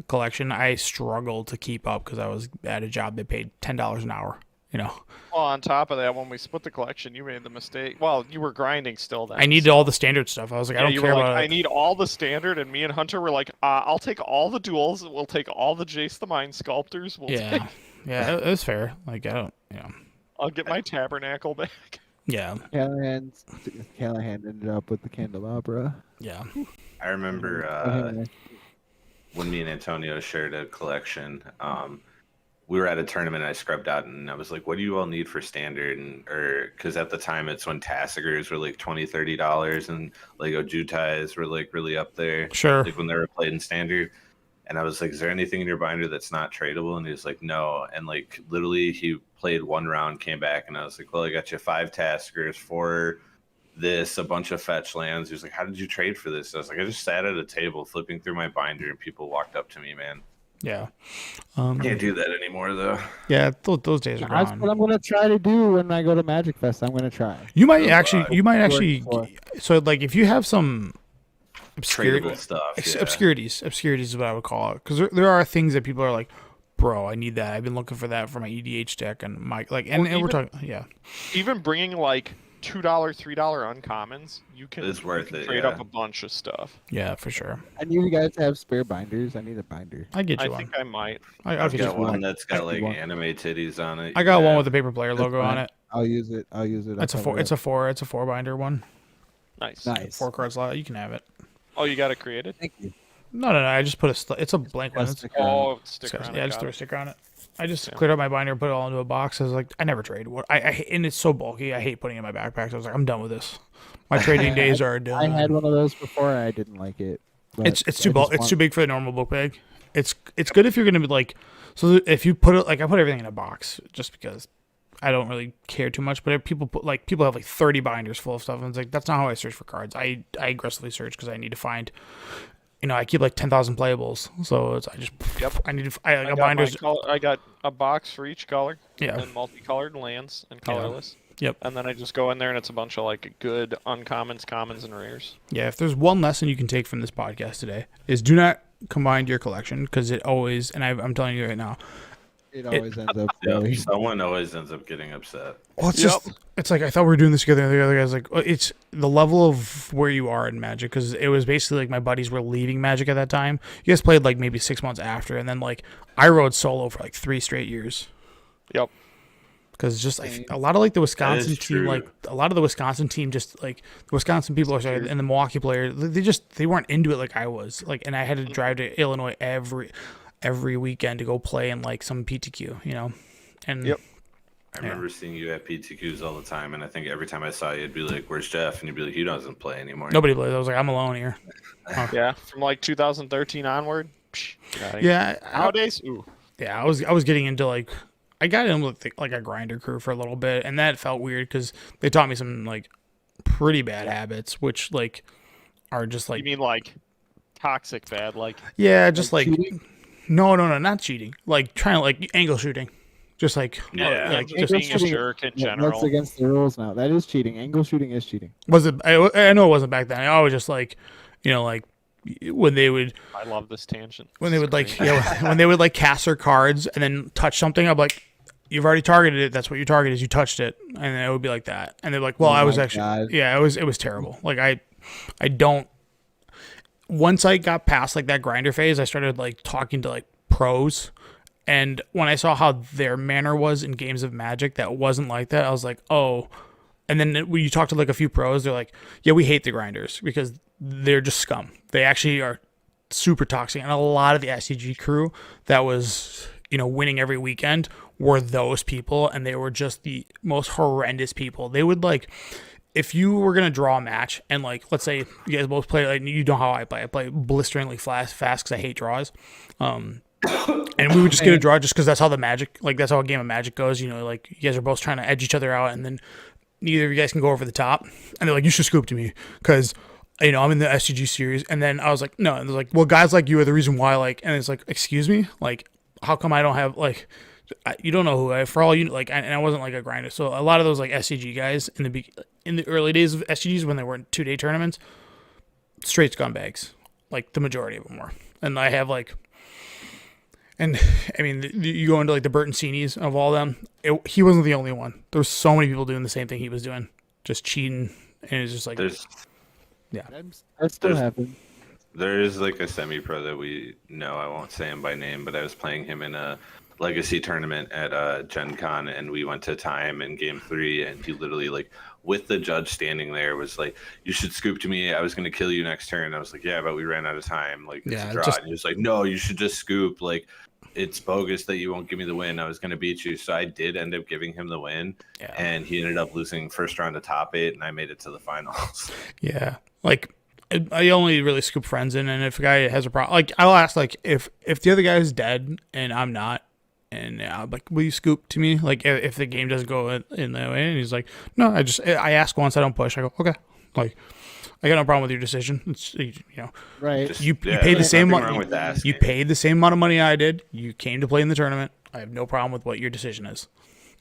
collection, I struggled to keep up because I was at a job that paid $10 an hour. Well, on top of that, when we split the collection, you made the mistake. Well, you were grinding still then. I needed all the standard stuff. I was like, I don't care about it. I need all the standard, and me and Hunter were like, I'll take all the duels. We'll take all the Jace the Mind Sculptors. Yeah, it was fair. Like, I don't, I'll get my Tabernacle back. Yeah. Callahan ended up with the Candelabra. Yeah. I remember when me and Antonio shared a collection. We were at a tournament and I scrubbed out and I was like, what do you all need for standard? Because at the time it's when Tassigers were like $20-$30 and Lego Jutais were like really up there. Sure. Like when they were played in standard. And I was like, is there anything in your binder that's not tradable? And he was like, no. And like literally he played one round, came back, and I was like, well, I got you 5 Tassigers, 4 this, a bunch of fetch lands. He was like, how did you trade for this? I was like, I just sat at a table flipping through my binder and people walked up to me, man. Yeah. Can't do that anymore, though. Yeah, those days are gone. That's what I'm going to try to do when I go to Magic Fest. I'm going to try. You might actually. So, like, if you have some tradable stuff, obscurities is what I would call it. Because there are things that people are like, bro, I need that. I've been looking for that for my EDH deck and my we're talking, yeah. Even bringing like $2, $3 uncommons, it's worth it. Trade up a bunch of stuff. Yeah, for sure. I need you guys to have spare binders. I need a binder. I get you I one. think I might. I've got one that's got like anime titties on it. I got one with the paper player logo on it. I'll use it. It's a four binder one. Nice. 4 card slot. You can have it. Oh, you got it created? Thank you. No. I just put it's a blank one. Sticker on it. Yeah, just throw a sticker on it. I just cleared up my binder, put it all into a box. I was like, I never trade. And it's so bulky. I hate putting it in my backpack. So I was like, I'm done with this. My trading days are done. I had one of those before. I didn't like it. It's too bulky. It's too big for the normal book bag. It's good if you're gonna be like. So if you put it like I put everything in a box just because I don't really care too much. But if people have like 30 binders full of stuff, and it's like that's not how I search for cards. I aggressively search because I need to find. I keep like 10,000 playables, so I got binders. I got a box for each color. Yeah. And multicolored lands and colorless. Yep. And then I just go in there and it's a bunch of like good uncommons, commons, and rares. Yeah. If there's one lesson you can take from this podcast today is do not combine your collection because it always, and I'm telling you right now, it always ends up. Someone always ends up getting upset. Well, it's like I thought we were doing this together. And the other guy's like, it's the level of where you are in Magic because it was basically like my buddies were leaving Magic at that time. You guys played like maybe 6 months after, and then like I rode solo for like 3 straight years. Yep. Because just a lot of like the Wisconsin team, just like the Wisconsin people are sorry, and the Milwaukee players, they weren't into it like I was. Like, and I had to drive to Illinois every weekend to go play in like some PTQ, And yep. I remember seeing you at PTQs all the time, and I think every time I saw you, it'd be like, "Where's Jeff?" And you'd be like, "He doesn't play anymore." Nobody plays. I was like, "I'm alone here." Yeah, from like 2013 onward. Yeah. Nowadays, ooh. Yeah, I was getting into like I got in with like a grinder crew for a little bit, and that felt weird because they taught me some like pretty bad habits, which like are just like you mean like toxic bad, like just like no, not cheating, like trying to like angle shooting. Just like just being a jerk in general. That's against the rules now. That is cheating. Angle shooting is cheating. Was it? I know it wasn't back then. I was just like, like when they would. I love this tangent. When they would when they would like cast their cards and then touch something, I'm like, you've already targeted it. That's what your target is. You touched it, and then it would be like that. And they're like, well, I was actually, it was terrible. Like I don't. Once I got past like that grinder phase, I started like talking to like pros. And when I saw how their manner was in games of Magic that wasn't like that, I was like, oh. And then when you talk to like a few pros, they're like, yeah, we hate the grinders because they're just scum. They actually are super toxic. And a lot of the SCG crew that was, winning every weekend were those people. And they were just the most horrendous people. They would like, if you were gonna draw a match and like let's say you guys both play, like you know how I play blisteringly fast because I hate draws, and we would just get a draw just because that's how the magic, like that's how a game of Magic goes. You know, like you guys are both trying to edge each other out, and then neither of you guys can go over the top, and they're like, you should scoop to me because you know I'm in the SCG series, and then I was like, no, and they're like, well, guys like you are the reason why, like, and it's like, excuse me, like, how come I don't have like. You don't know who I, for all you like, and I wasn't like a grinder. So a lot of those like SCG guys in the early days of SCGs when they weren't 2-day tournaments, straight scumbags, like the majority of them were. And I have like, and I mean, you go into like the Bertoncini's of all them. He wasn't the only one. There were so many people doing the same thing he was doing, just cheating, and it's just like, That still happens. There is like a semi-pro that we know. I won't say him by name, but I was playing him in a legacy tournament at Gen Con, and we went to time in game 3, and he literally, like, with the judge standing there, was like, you should scoop to me, I was going to kill you next turn. I was like, yeah, but we ran out of time, like, it's a draw. And he was like, no, you should just scoop, like, it's bogus that you won't give me the win, I was going to beat you. So I did end up giving him the win, and he ended up losing first round to top 8, and I made it to the finals. Yeah, like, I only really scoop friends in, and if a guy has a problem, like, I'll ask, like, if the other guy is dead and I'm not, and like, will you scoop to me? Like, if the game doesn't go in that way, and he's like, no, I ask once, I don't push. I go, okay, like, I got no problem with your decision. It's, you know, right? You paid the same money. You paid the same amount of money I did. You came to play in the tournament. I have no problem with what your decision is.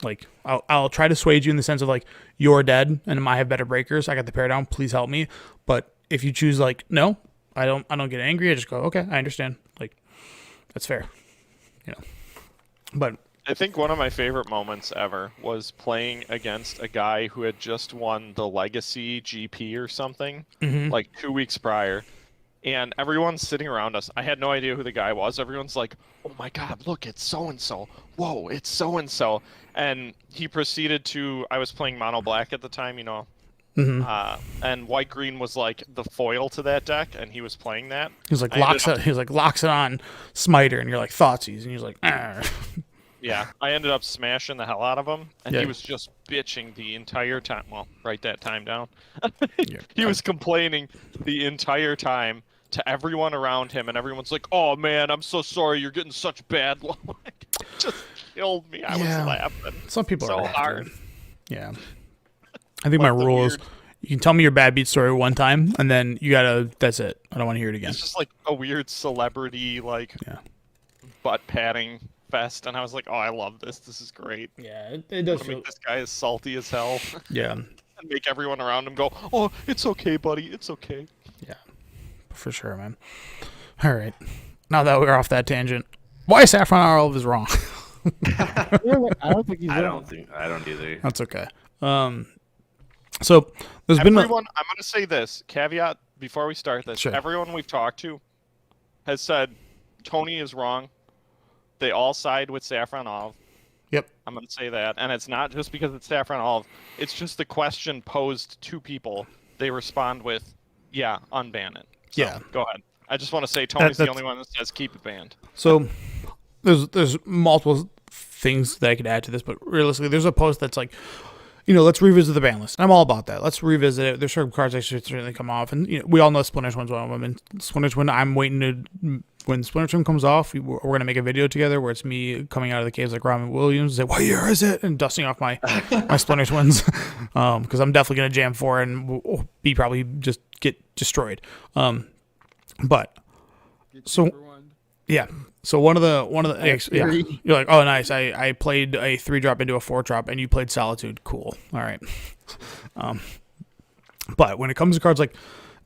Like, I'll try to sway you in the sense of like, you're dead and I have better breakers. I got the pair down. Please help me. But if you choose like, no, I don't get angry. I just go, okay, I understand. Like, that's fair. You know. But I think one of my favorite moments ever was playing against a guy who had just won the Legacy GP or something, like 2 weeks prior. And everyone's sitting around us. I had no idea who the guy was. Everyone's like, oh my God, look, it's so-and-so. Whoa, it's so-and-so. And he proceeded to, I was playing mono black at the time, you know. And white green was like the foil to that deck, and he was playing that. He was like locks it on Smiter, and you're like Thoughtseize, and he's like, argh. Yeah, I ended up smashing the hell out of him, and he was just bitching the entire time. Well, write that time down. He was complaining the entire time to everyone around him, and everyone's like, "Oh man, I'm so sorry. You're getting such bad luck." It just killed me. I was laughing. Some people so are hard. Yeah. I think my rule is you can tell me your bad beat story one time, and then you gotta. That's it. I don't want to hear it again. It's just like a weird celebrity butt patting fest, and I was like, "Oh, I love this. This is great." Yeah, it does feel. Make this guy is salty as hell. Yeah. And make everyone around him go, "Oh, it's okay, buddy. It's okay." Yeah, for sure, man. All right. Now that we're off that tangent, why Saffron Olive is wrong? I don't think he's. I don't either. That's okay. So there's been everyone. I'm going to say this caveat before we start this. Sure. Everyone we've talked to has said Tony is wrong. They all side with Saffron Olive. Yep. I'm going to say that, and it's not just because it's Saffron Olive. It's just the question posed to people. They respond with, "Yeah, unban it." So, yeah. Go ahead. I just want to say Tony's the only one that says keep it banned. So there's multiple things that I could add to this, but realistically, there's a post that's like, you know, let's revisit the ban list. I'm all about that. Let's revisit it. There's certain cards that should certainly come off, and you know, we all know Splinter Twin's one of them. And Splinter Twin, I'm waiting to when Splinter Twin comes off, we're gonna make a video together where it's me coming out of the caves like Robin Williams, and say, "What year is it?" and dusting off my Splinter Twins, because I'm definitely gonna jam 4 and we'll be probably just get destroyed. But so yeah. So one of the you're like, oh nice, I played a 3-drop into a 4-drop and you played Solitude. Cool. All right. But when it comes to cards like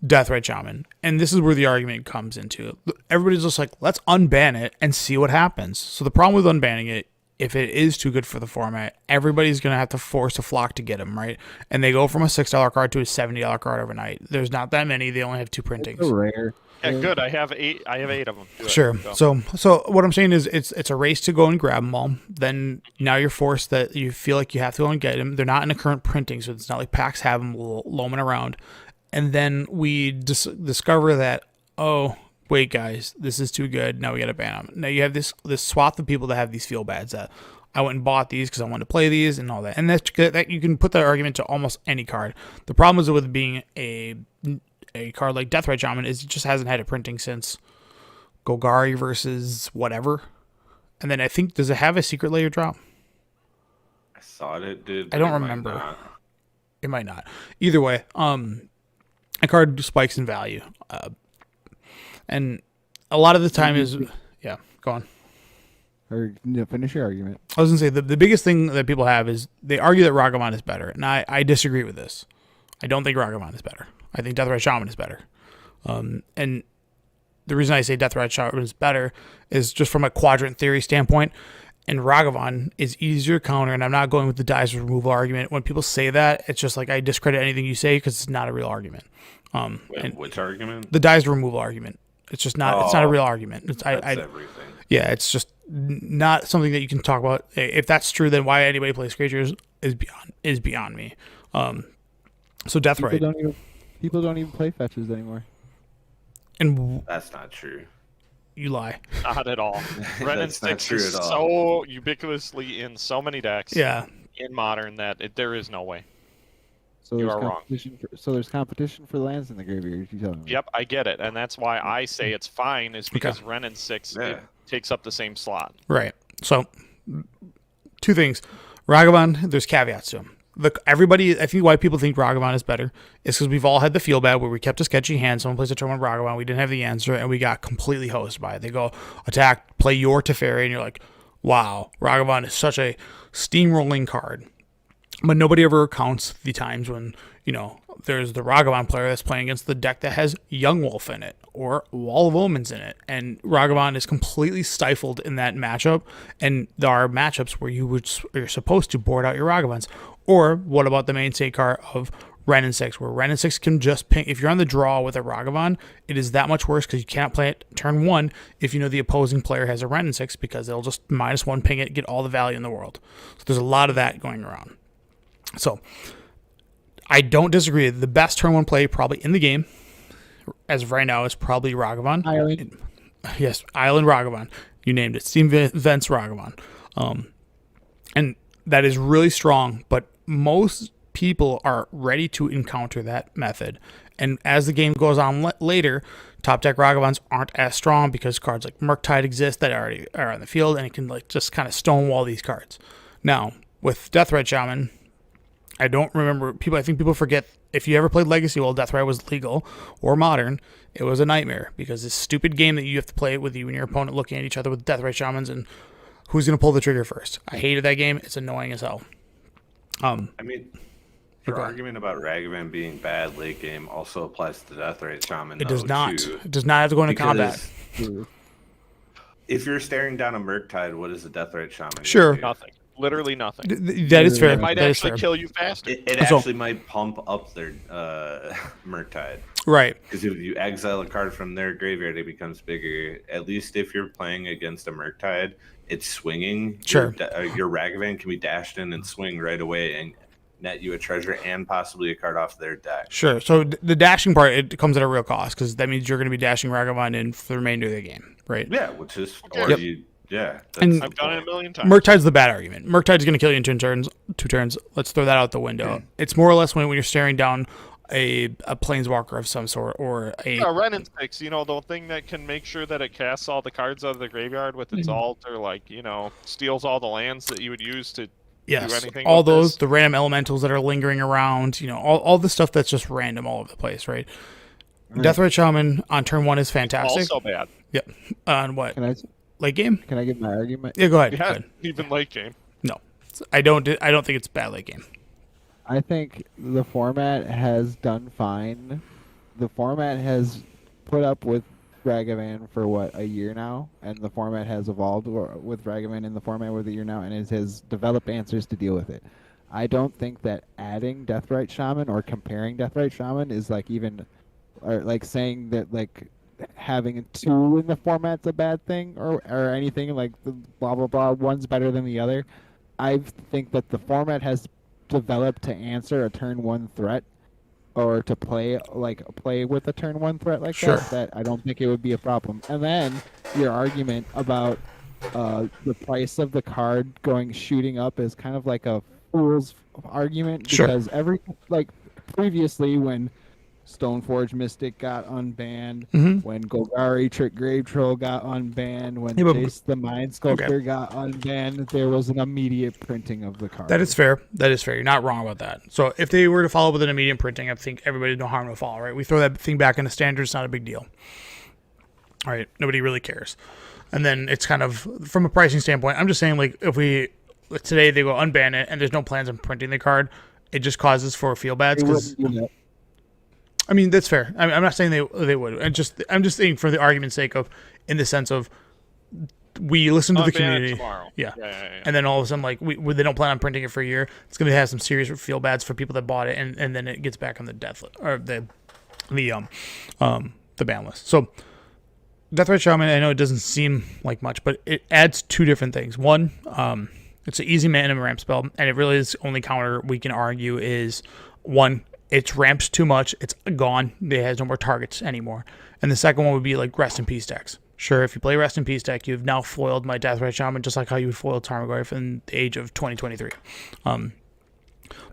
Deathrite Shaman, and this is where the argument comes into, everybody's just like, let's unban it and see what happens. So the problem with unbanning it, if it is too good for the format, everybody's going to have to force a flock to get them, right? And they go from a $6 card to a $70 card overnight. There's not that many. They only have 2 printings. It's rare. Yeah, good. I have 8 of them. Sure. So what I'm saying is it's a race to go and grab them all. Then now you're forced that you feel like you have to go and get them. They're not in a current printing, so it's not like packs have them loaming around. And then we discover that, oh, wait, guys, this is too good. Now we got to ban them. Now you have this swath of people that have these feel bads that I went and bought these because I wanted to play these and all that. And that you can put that argument to almost any card. The problem is with being a card like Deathrite Shaman is it just hasn't had a printing since Golgari versus whatever. And then I think, does it have a secret layer drop? I thought it did. I don't remember. It might not. Either way, a card spikes in value. And a lot of the time is, yeah, go on. Or finish your argument. I was going to say, the biggest thing that people have is they argue that Ragavan is better. And I disagree with this. I don't think Ragavan is better. I think Deathrite Shaman is better. And the reason I say Deathrite Shaman is better is just from a quadrant theory standpoint. And Ragavan is easier to counter, and I'm not going with the dice removal argument. When people say that, it's just like I discredit anything you say because it's not a real argument. Wait, which argument? The dice removal argument. It's just not. It's not a real argument. That's everything. Yeah, it's just not something that you can talk about. If that's true, then why anybody plays creatures is beyond me. So Deathrite. People don't even play fetches anymore. And that's not true. You lie. Not at all. Renin 6 is so ubiquitously in so many decks. Yeah. In Modern that there is no way. So you are wrong. So there's competition for lands in the graveyard. You telling me? Yep, I get it, and that's why I say it's fine. Is because Renin 6 it takes up the same slot. Right. So, two things. Ragavan, there's caveats to him. Everybody, I think why people think Ragavan is better is because we've all had the feel bad where we kept a sketchy hand. Someone plays a turn on Ragavan, we didn't have the answer, and we got completely hosed by it. They go attack, play your Teferi, and you're like, wow, Ragavan is such a steamrolling card. But nobody ever counts the times when, there's the Ragavan player that's playing against the deck that has Young Wolf in it or Wall of Omens in it. And Ragavan is completely stifled in that matchup. And there are matchups where you're supposed to board out your Ragavans. Or what about the mainstay card of Renin 6, where Renin 6 can just ping. If you're on the draw with a Ragavan, it is that much worse because you can't play it turn 1 if you know the opposing player has a Renin 6 because they'll just -1 ping it, get all the value in the world. So there's a lot of that going around. So I don't disagree. The best turn 1 play probably in the game, as of right now, is probably Ragavan. Island. Yes, Island Ragavan. You named it. Steam Vents Ragavan. And that is really strong, but most people are ready to encounter that method. And as the game goes on later, top deck Ragavans aren't as strong because cards like Murktide exist that already are on the field, and it can just kind of stonewall these cards. Now, with Deathrite Shaman, I don't remember I think people forget if you ever played Legacy while Deathrite was legal or Modern, it was a nightmare because this stupid game that you have to play with you and your opponent looking at each other with Deathrite Shamans and who's going to pull the trigger first. I hated that game. It's annoying as hell. Your argument about Ragavan being bad late game also applies to Deathrite Shaman. It does not. Too, it does not have to go into combat. If you're staring down a Murktide, what is a Deathrite Shaman? Sure. Nothing. Literally nothing. That is fair. It might actually kill you faster. It actually might pump up their Murktide. Right. Because if you exile a card from their graveyard, it becomes bigger. At least if you're playing against a Murktide, it's swinging. Sure. Your Ragavan can be dashed in and swing right away and net you a treasure and possibly a card off their deck. Sure. So the dashing part, it comes at a real cost because that means you're going to be dashing Ragavan in for the remainder of the game, right? Yeah, which is and I've done it a million times. Murktide's the bad argument. Murktide's going to kill you in 2 turns. Let's throw that out the window. It's more or less when you're staring down a planeswalker of some sort or a Renin 6, the thing that can make sure that it casts all the cards out of the graveyard with its alt or steals all the lands that you would use to do anything. All those, the random elementals that are lingering around, all the stuff that's just random all over the place, right? Deathrite Shaman on turn 1 is fantastic. Also bad. Yep. On what? Late game? Can I give my argument? Yeah, go ahead. Yeah, even late game. No, I don't think it's bad late game. I think the format has done fine. The format has put up with Ragavan for a year now, and the format has evolved with Ragavan in the format with a year now, and it has developed answers to deal with it. I don't think that adding Deathrite Shaman or comparing Deathrite Shaman is saying that having 2 in the format's a bad thing or anything like the blah blah blah. One's better than the other. I think that the format has developed to answer a turn 1 threat or to play with a turn 1 threat like that I don't think it would be a problem. And then your argument about the price of the card shooting up is kind of like a fool's argument Sure. because previously when Stoneforge Mystic got unbanned, when Golgari Trick Grave Troll got unbanned, when Jace the Mind Sculptor got unbanned, there was an immediate printing of the card. That is fair. That is fair. You're not wrong about that. So if they were to follow up with an immediate printing, I think everybody no harm, no foul, right? We throw that thing back into standard, it's not a big deal. All right, nobody really cares. And then it's kind of, from a pricing standpoint, I'm just saying, like, if today they go unban it and there's no plans on printing the card, it just causes for feel bads because... I mean, that's fair. I'm not saying they would. I'm just saying for the argument's sake of, in the sense of, we listen to the community. Yeah. And then all of a sudden, like, they don't plan on printing it for a year. It's going to have some serious feel bads for people that bought it, and then it gets back on the death list, or the ban list. So, Deathrite Shaman, I know it doesn't seem like much, but it adds two different things. One, it's an easy mana ramp spell, and it really is only counter we can argue is one. It's ramps too much. It's gone. It has no more targets anymore. And the second one would be like Rest in Peace decks. Sure, if you play Rest in Peace deck, you've now foiled my Deathrite Shaman just like how you would foil Tarmogoyf in the age of 2023. But I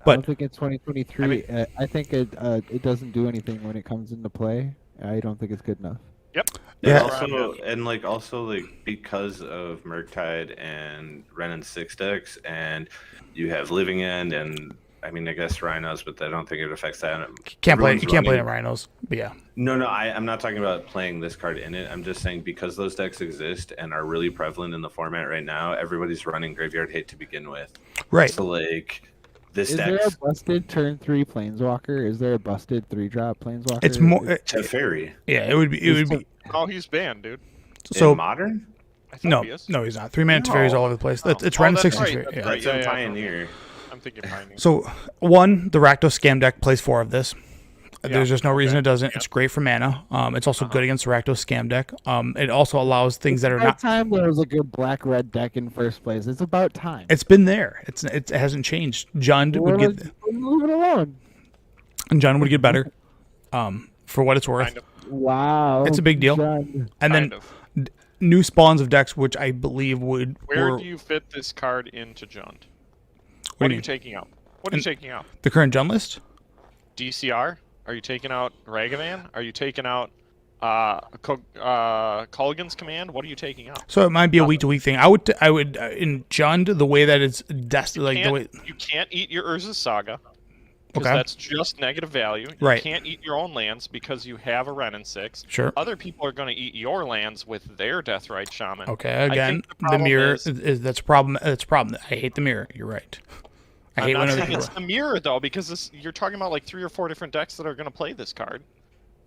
don't think it's 2023. I think it doesn't do anything when it comes into play. I don't think it's good enough. Yep. Yeah. Also, because of Murktide and Ren and 6 decks, and you have Living End and I mean, I guess Rhinos, but I don't think it affects that. You can't play in Rhinos, but yeah. No, I'm not talking about playing this card in it. I'm just saying because those decks exist and are really prevalent in the format right now, everybody's running Graveyard Hate to begin with. Right. So, like, this deck... Is there a busted turn 3 Planeswalker? Is there a busted 3-drop Planeswalker? It's more... Teferi. Yeah, it would be... Oh, he's banned, dude. So in Modern? No, he's not. 3-mana Teferi's all over the place. It's Ren 6 and 3. Yeah. It's a Pioneer. I'm thinking Pioneer. So, one, the Rakdos Scam deck plays 4 of this. There's just no reason it doesn't. It's great for mana. It's also good against the Rakdos Scam deck. It also allows things that are not... time there was a good black-red deck in first place. It's about time. It's been there. It hasn't changed. Jund would get... Leave it alone. And Jund would get better, for what it's worth. Kind of. Wow. It's a big deal. Jund. And then new spawns of decks, which I believe would... Where do you fit this card into Jund? What are you taking out? What are you taking out? The current Jund list? DCR? Are you taking out Ragavan? Are you taking out Culligan's Command? What are you taking out? So it might be a week-to-week thing. I would in Jund, the way that it's you can't eat your Urza's Saga. Because that's just negative value. You can't eat your own lands because you have a Ren and 6. Sure. Other people are going to eat your lands with their Deathrite Shaman. Okay, again, the mirror that's a problem. That's a problem. I hate the mirror. You're right. I hate I'm not saying it's the mirror though, because you're talking about like 3 or 4 different decks that are going to play this card,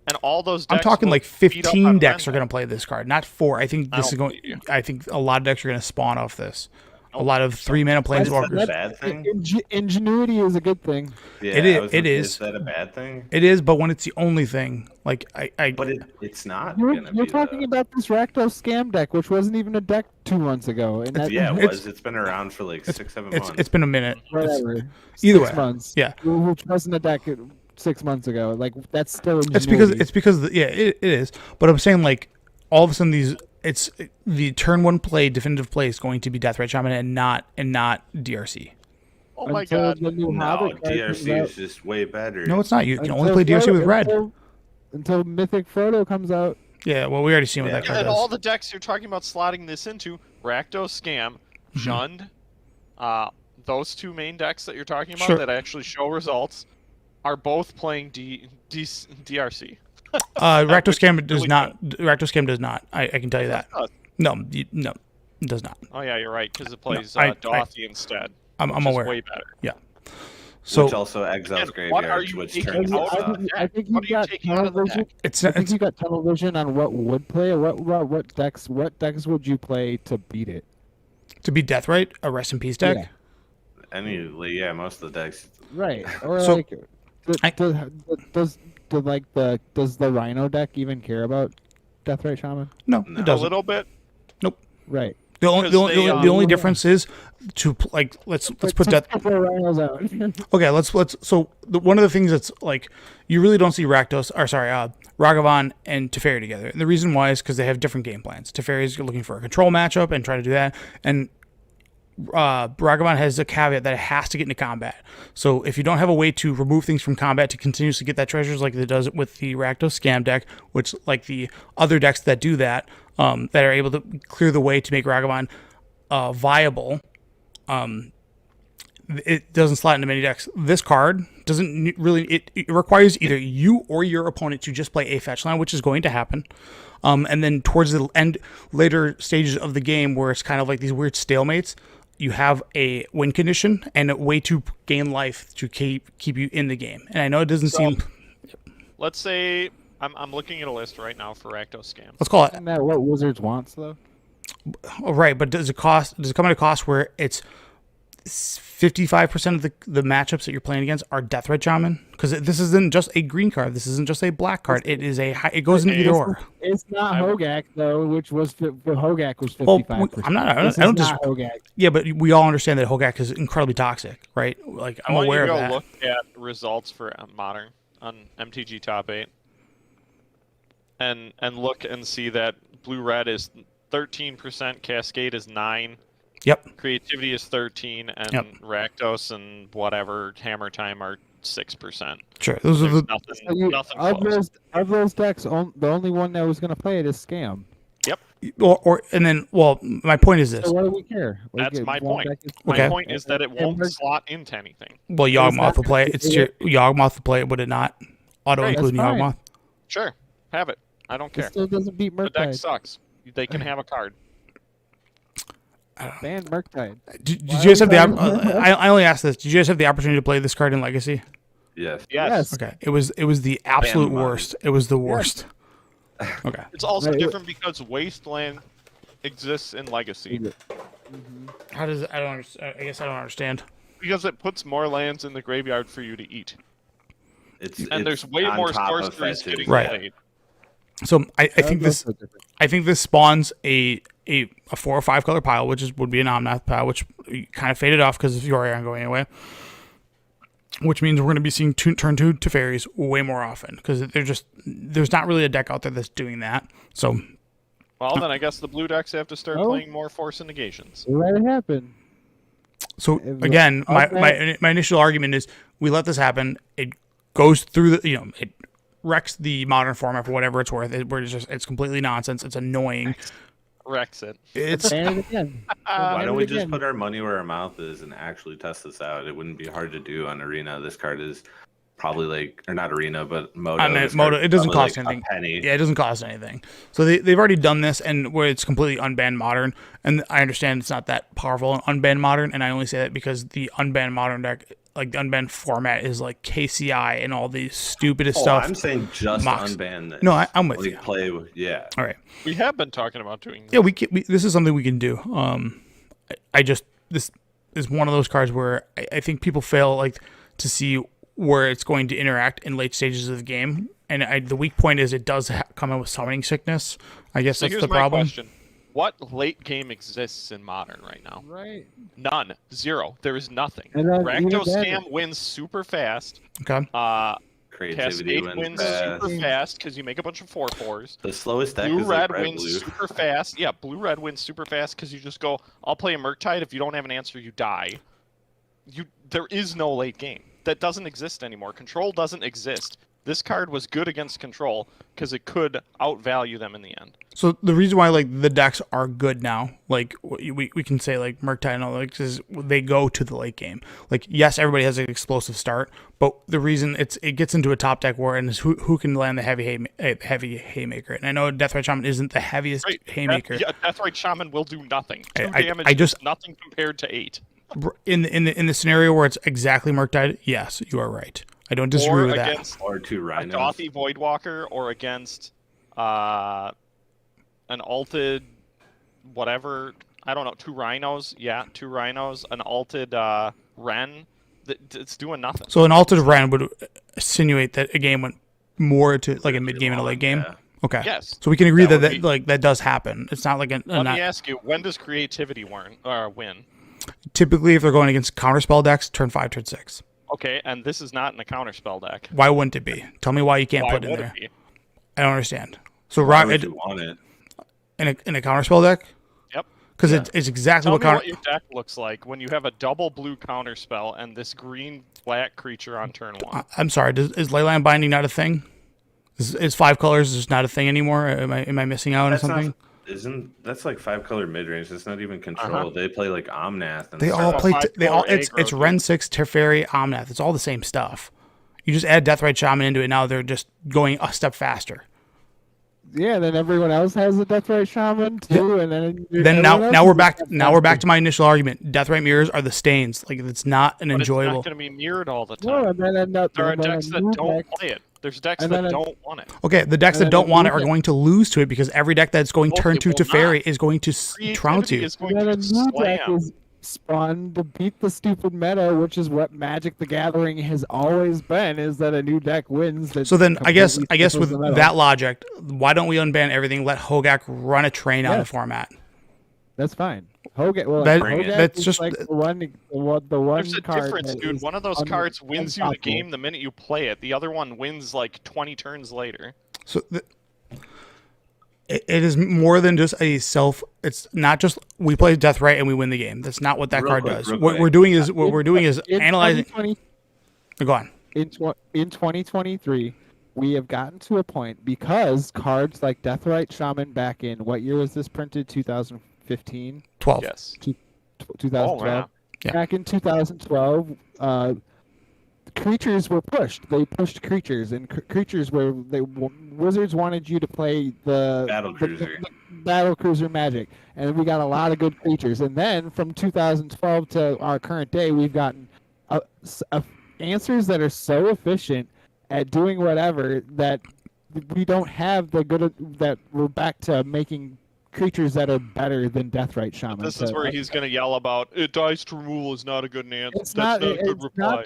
and all those decks. I'm talking like 15 decks are going to play this card, not 4. I think this is going. I think a lot of decks are going to spawn off this. A lot of 3-mana Planeswalkers. Is that a bad thing? Ingenuity is a good thing. Yeah, it is. Is that a bad thing? It is, but when it's the only thing, like But it's not. You're talking about this Rakdos Scam deck, which wasn't even a deck 2 months ago. And it was. It's been around for like 6-7 months. It's been a minute. Whatever. Either 6 months. Yeah. Which wasn't a deck 6 months ago. Like that's still. Ingenuity. It's because it is. But I'm saying like all of a sudden it's the turn 1 play definitive play is going to be Deathrite Shaman and not DRC. Oh my god! No, DRC is just way better. No, it's not. You can only play DRC with red until Mythic Frodo comes out. Yeah, well, we already seen what that card and does. all the decks you're talking about slotting this into Rakdos Scam, Jund, those 2 main decks that you're talking about that actually show results are both playing DRC. Rakdos Scam does not. Rakdos Scam does not. I can tell you that. No, it does not. Oh yeah, you're right because it plays Dothy instead. I'm aware. Way better. Yeah. So which also exiles graveyards, which turns I think you got tunnel vision. I think you got tunnel vision on what would play. What decks would you play to beat it? To beat Deathrite, a Rest in Peace deck. Yeah. Most of the decks. Right. Or so, does the Rhino deck even care about Deathrite Shaman? No, it doesn't. A little bit. Nope. Right. The only difference is to like let's put that. Okay, let's. So one of the things that's like you really don't see Ragavan and Teferi together. And the reason why is because they have different game plans. Teferi is looking for a control matchup and try to do that, and Ragavan has a caveat that it has to get into combat. So if you don't have a way to remove things from combat to continuously get that treasures, like it does with the Rakdos scam deck, which like the other decks that do that, that are able to clear the way to make Ragavan viable, it doesn't slot into many decks. This card doesn't really. It requires either you or your opponent to just play a fetch line, which is going to happen. And then towards the later stages of the game, where it's kind of like these weird stalemates, you have a win condition and a way to gain life to keep you in the game. And I know it doesn't seem. Let's say I'm looking at a list right now for Rakdos scam. Let's call it. Isn't that what Wizards wants though? Oh, right, but does it come at a cost where it's 55% of the matchups that you're playing against are Death Red Shaman? Because this isn't just a green card. This isn't just a black card. It goes in either or. It's not Hogak though, which was Hogak was 55%. Well, I don't just Hogak. Yeah, but we all understand that Hogak is incredibly toxic, right? Like I'm aware of that. I want you to go look at results for Modern on MTG Top 8, and look and see that Blue Red is 13%, Cascade is 9%. Yep. Creativity is 13%, and Rakdos and whatever Hammer Time are 6%. Sure, those are the nothing close. Of those decks, the only one that was going to play it is Scam. Yep. My point is this. So why do we care? That's my point. Okay. My point is that it won't slot into anything. Well, Yawgmoth will play it. Yawgmoth will play it, would it not? Auto-include Yawgmoth? Sure, have it. I don't care. It still doesn't beat Murktide. The deck sucks. They can have a card. Ban Murktide. Did you guys have the? I only asked this. Did you guys have the opportunity to play this card in Legacy? Yes. Okay. It was the absolute worst. It was the worst. Okay. It's also different because Wasteland exists in Legacy. How does it? I guess I don't understand. Because it puts more lands in the graveyard for you to eat. And there's way more sorceries getting played. So I think this spawns a 4 or 5 color pile, which would be an Omnath pile, which kind of faded off because of Yorion going away. Which means we're going to be seeing turn 2 Teferis way more often because there's not really a deck out there that's doing that. So, well, then I guess the blue decks have to start playing more Force and Negations. Let it happen. So again, my initial argument is we let this happen. It goes through it wrecks the modern format for whatever it's worth. It's completely nonsense. It's annoying. Wrecks it. Why don't we just put our money where our mouth is and actually test this out? It wouldn't be hard to do on Arena. This card is probably or not Arena, but Moto. Moto. It doesn't cost anything. A penny. Yeah, it doesn't cost anything. So they've already done this, and where it's completely unbanned modern. And I understand it's not that powerful in unbanned modern, and I only say that because the unbanned modern deck, like the unbanned format, is like KCI and all these stupidest stuff. I'm saying just unban this. No, I'm with you. Play with, yeah. All right. We have been talking about doing this. Yeah, this is something we can do. This is one of those cards where I think people fail to see where it's going to interact in late stages of the game. And the weak point is it does come in with summoning sickness. I guess that's the problem. Question. What late game exists in Modern right now? Right. None. Zero. There is nothing. Rakdos Scam wins super fast. Okay. Creativity Cascade wins super fast because you make a bunch of 4/4s. The slowest deck Blue is Red red wins blue. super fast. Yeah, Blue Red wins super fast because you just go, I'll play a Murktide. If you don't have an answer, you die. There is no late game. That doesn't exist anymore. Control doesn't exist. This card was good against Control because it could outvalue them in the end. So the reason why the decks are good now, we can say Murktide and all that, is they go to the late game. Yes, everybody has an explosive start, but the reason it gets into a top deck war and is who can land the heavy haymaker. And I know Deathrite Shaman isn't the heaviest haymaker. Deathrite Shaman will do nothing. 2 damage is nothing compared to 8. In the scenario where it's exactly Murktide, yes, you are right. I don't disagree with that. Or 2 Rhinos. A Dothy Voidwalker, or against an alted whatever. I don't know. 2 Rhinos. Yeah, 2 Rhinos. An alted Ren. It's doing nothing. So an alted Ren would insinuate that a game went more to a mid game and a late game. Yeah. Okay. Yes. So we can agree That that would like that does happen. It's not like Let me ask you, when does creativity win? Typically if they're going against counterspell decks, turn 5, turn 6. Okay, and this is not in a counterspell deck. Why wouldn't it be? Tell me why you can't Why put it in would there. it be? I don't understand. So Why would you want it? in a counterspell deck? Yep. Because it's exactly Tell what me what your deck looks like when you have a double blue counterspell and this green black creature on turn 1. I'm sorry. Is Leyline Binding not a thing? Is 5 colors just not a thing anymore? Am I missing out on something? That's like 5-color mid range? It's not even control. They play like Omnath. And They all stuff. play. It's aggro, Ren 6, Teferi, Omnath. It's all the same stuff. You just add Deathrite Shaman into it. Now they're just going a step faster. Yeah, then everyone else has a Deathrite Shaman too, and then now we're back. Now we're back to my initial argument. Deathrite mirrors are the stains. Like it's not an But enjoyable. It's not going to be mirrored all the No, time. and then There are decks that don't play it. There's decks that don't want it. Okay, the decks and that then don't want it new are deck- going to lose to it because every deck that's going turn it 2 will to Fairy not. is going to trounce Creativity you. is going And then to a new deck slam. is spawned to beat the stupid meta, which is what Magic the Gathering has always been, is that a new deck wins. That So then I guess completely with stifles the meta. that logic, why don't we unban everything? Let Hogak run a train on the Yes. format. That's fine. Hogan, well, That- that's is just- like the one There's a card difference, that dude. is One of those cards wins you the unstoppable. game the minute you play it. The other one wins like 20 turns later. So it is more than just a self. It's not just we play Deathrite and we win the game. That's not what that Real card quick, does. real What quick. we're doing is In analyzing. 2020 Go on. in 2023, we have gotten to a point because cards like Deathrite Shaman back in what year was this printed? 2015, 12. Yes. 2012. wow. Yeah. Back in 2012, creatures were pushed. They pushed creatures, and creatures where wizards wanted you to play the battle cruiser Magic, and we got a lot of good creatures. And then from 2012 to our current day, we've gotten answers that are so efficient at doing whatever that we don't have the good that we're back to making creatures that are better than Deathrite Shaman. This is where he's going to yell about it dies to removal is not a good answer. It's That's not. not a good reply.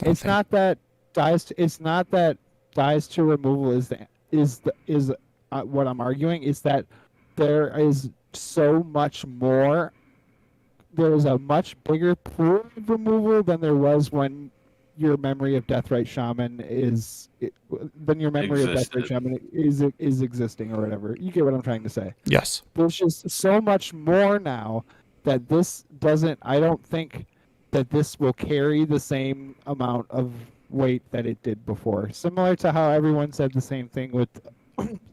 It's not that dies. It's not that dies to removal is what I'm arguing. Is that there is so much more. There is a much bigger pool of removal than there was when your memory of Deathrite Shaman is existing or whatever. You get what I'm trying to say. Yes. There's just so much more now that this doesn't. I don't think that this will carry the same amount of weight that it did before. Similar to how everyone said the same thing with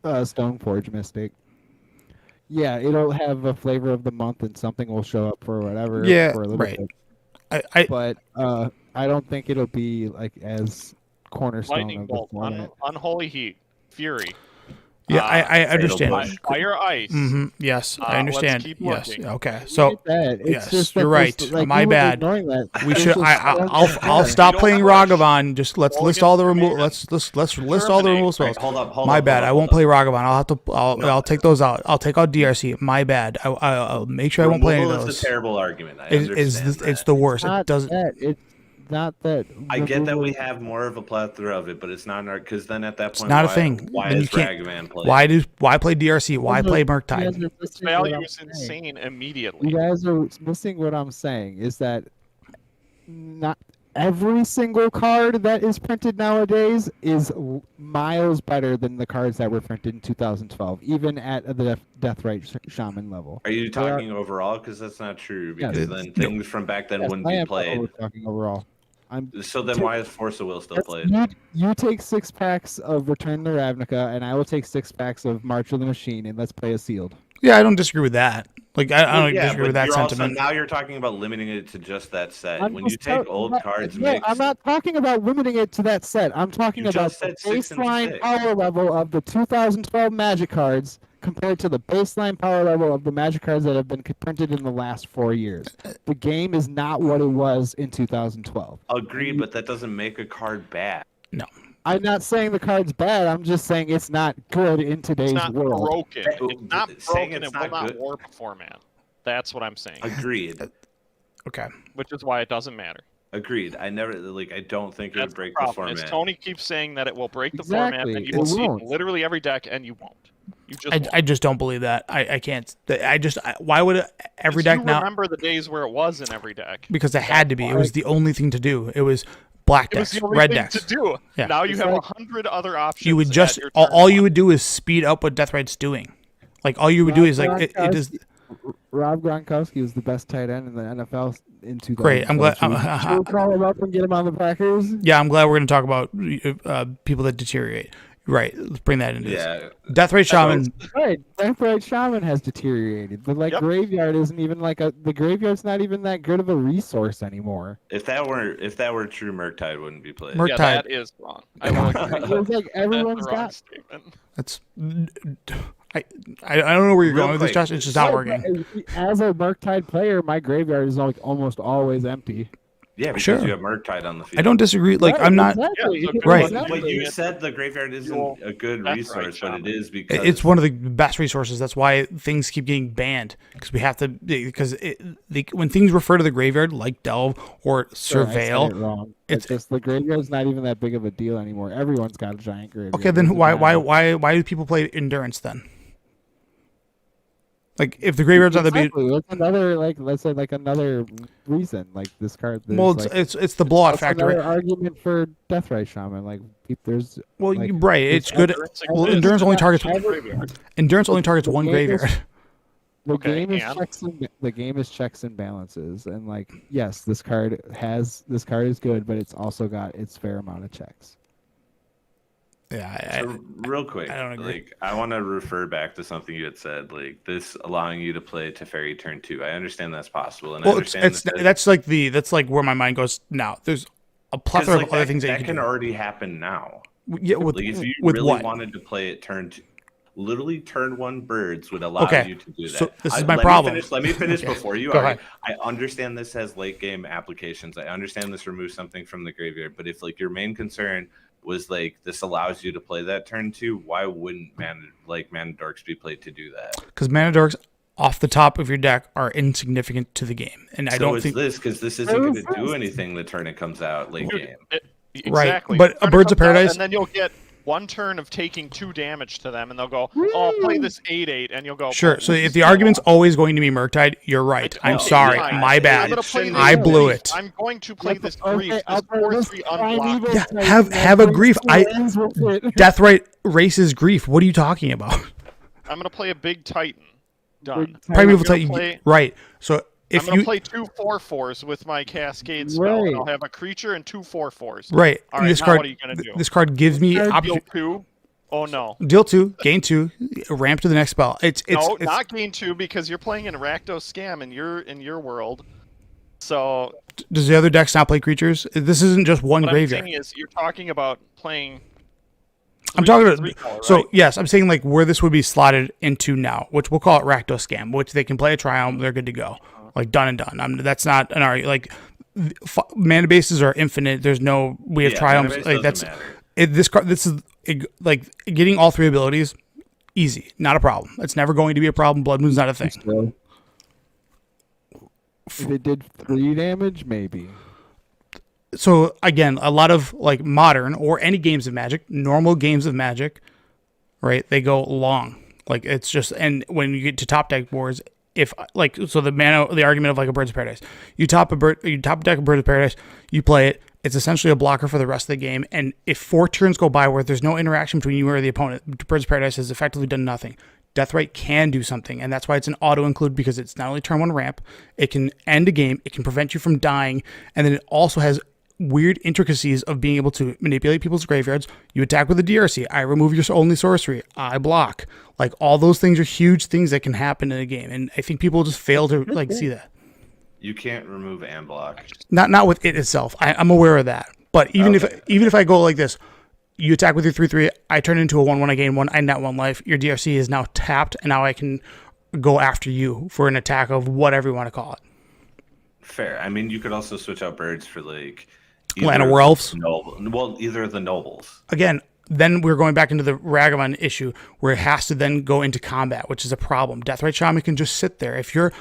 Stoneforge Mystic. Yeah, it'll have a flavor of the month and something will show up for whatever. Yeah, for a little right. bit. But I don't think it'll be like as cornerstone Lightning of the bolt, format. unholy heat, fury. Yeah, I understand. Fire ice. Yes, I Let's understand. keep Yes. looking. Okay. So It's yes, just that you're right. My you were bad. ignoring that. we There's should. just so much I'll more. stop You playing don't have Ragavan. Just let's Roll list all the against remove. Terminator. Let's list all the removal spells. Hold up. My bad. I won't play Ragavan. I'll have to. I'll take those out. I'll take out DRC. My bad. I'll make sure I won't play any of Removal those. is a terrible argument. I It's understand that. the worst. Not It doesn't. that. It's not that. I get that we removal- have more of a plethora of it, but it's not an art because then at that point, not a why, thing. Why Then is you can't- Ragavan played? Why play DRC? Why You guys play are Murktide? missing what Value I'm is saying. insane immediately. You guys are missing what I'm saying. Is that not every single card that is printed nowadays is miles better than the cards that were printed in 2012, even at the Deathrite Shaman level. Are you talking overall? Because that's not true. Yes. Because then things from back then Yes, wouldn't I be am played. talking overall. So then why is Force of Will still played? You take 6 packs of Return to Ravnica, and I will take 6 packs of March of the Machine, and let's play a sealed. Yeah, I don't disagree with that. Like I don't Yeah, disagree with but that you're also- sentiment. now you're talking about limiting it to just that set. I'm When you just take tell- old I'm cards, not, no, mixed, I'm not talking about limiting it to that set. I'm talking You about just the said 6 and baseline 6. power level of the 2012 Magic cards compared to the baseline power level of the Magic cards that have been printed in the last 4 years. The game is not what it was in 2012. agree, but that doesn't make a card bad. No. I'm not saying the card's bad. I'm just saying it's not good in today's It's not world. broken. It's not Saying broken. it's It will not not good- warp format. That's what I'm saying. Agreed. Okay. Which is why it doesn't matter. Agreed. I don't think it would That's break the the problem. Is format. Tony keeps saying that it will break the format, and you will see it in literally every deck, and you won't. You just won't. I just don't believe that. I can't. Why would every deck now? Remember the days where it was in every deck? Because it had to be. It was the only thing to do. It was black decks, it was the only red thing decks. to do. Yeah. Now you have 100 other options. You would just all you would do is speed up what Deathright's doing. Like all you would do is like it is. Rob Gronkowski was the best tight end in the NFL in 2000. Great. I'm glad. Should we call him up and get him on the Packers? Yeah, I'm glad we're going to talk about people that deteriorate. Right. Let's bring that into this. Deathrite Shaman. Right. Deathrite Shaman has deteriorated. But Graveyard isn't even the Graveyard's not even that good of a resource anymore. If that were true, Murktide wouldn't be played. Murktide. Yeah, that is wrong. I will agree. It's like everyone's got. Statement. That's. I don't know where you're going with this, Josh. It's just not working. As a Murktide player, my graveyard is almost always empty. Yeah, because you have Murktide on the field. I don't disagree. Like I'm not right. But you said the graveyard isn't a good resource, but it is because it's one of the best resources. That's why things keep getting banned because we have to. Because when things refer to the graveyard, like Delve or Surveil, it's just the graveyard's not even that big of a deal anymore. Everyone's got a giant graveyard. Okay, then why do people play Endurance then? Like if the graveyard's not the big, that's another let's say another reason this card. Well, it's the blowout factor. Another argument for Deathrite Shaman. There's right. It's good. Endurance only targets one graveyard. The game is checks and balances, and yes, this card is good, but it's also got its fair amount of checks. Yeah, so real quick, I don't agree. I want to refer back to something you had said, this allowing you to play Teferi turn 2. I understand that's possible, and that's like where my mind goes now. There's a plethora of other things that can already happen now. Yeah, if you really wanted to play it turn 2, literally turn 1 birds would allow you to do that. So this is my problem. Let me finish before you. Go ahead. I understand this has late game applications. I understand this removes something from the graveyard, but if your main concern was this allows you to play that turn 2, why wouldn't Mana Dorks be played to do that? Because Mana Dorks off the top of your deck are insignificant to the game, and I don't think because this isn't going to do anything the turn it comes out late game. Exactly. Right, but a Birds of Paradise, and then you'll get one turn of taking 2 damage to them, and they'll go, "Oh, play this 8/8," and you'll go. Sure. So if the argument's always going to be Murktide, you're right. I'm sorry, my bad. I blew it. I'm going to play this grief. This 4/3 unblocked. Yeah, have a grief. Deathrite races grief. What are you talking about? I'm going to play a big Titan. Done. Primeval Titan. Right. So if I'm going to play 2 4/4s with my Cascade spell, and I'll have a creature and 2 4/4s. Right. All right, now what are you going to do? This card gives me Deal 2. Oh no. Deal 2, gain 2, ramp to the next spell. It's not gain 2 because you're playing in Rakdos Scam in your world. So does the other decks not play creatures? This isn't just one graveyard. What I'm saying is you're talking about playing. I'm talking about so yes, I'm saying where this would be slotted into now, which we'll call it Rakdos Scam, which they can play a Triumph, they're good to go. Done and done. That's not an argument. Mana bases are infinite. There's no we have Triumphs. This card. This is getting all 3 abilities. Easy, not a problem. It's never going to be a problem. Blood Moon's not a thing. If it did 3 damage, maybe. So again, a lot of modern or any games of Magic, normal games of Magic, right? They go long. It's just, and when you get to top deck boards. If the argument of a Birds of Paradise, you top deck of Birds of Paradise, you play it. It's essentially a blocker for the rest of the game. And if 4 turns go by where there's no interaction between you or the opponent, Birds of Paradise has effectively done nothing. Deathrite can do something, and that's why it's an auto include because it's not only turn 1 ramp, it can end a game, it can prevent you from dying, and then it also has weird intricacies of being able to manipulate people's graveyards. You attack with a DRC. I remove your only sorcery. I block. All those things are huge things that can happen in a game, and I think people just fail to see that. You can't remove and block. Not with it itself. I'm aware of that. But even if I go like this, you attack with your 3/3. I turn into a 1/1. I gain 1. I net 1 life. Your DRC is now tapped, and now I can go after you for an attack of whatever you want to call it. Fair. I mean, you could also switch out birds for Lana Werewolves. Either of the nobles. Again, then we're going back into the Ragavan issue where it has to then go into combat, which is a problem. Deathrite Shaman can just sit there. If your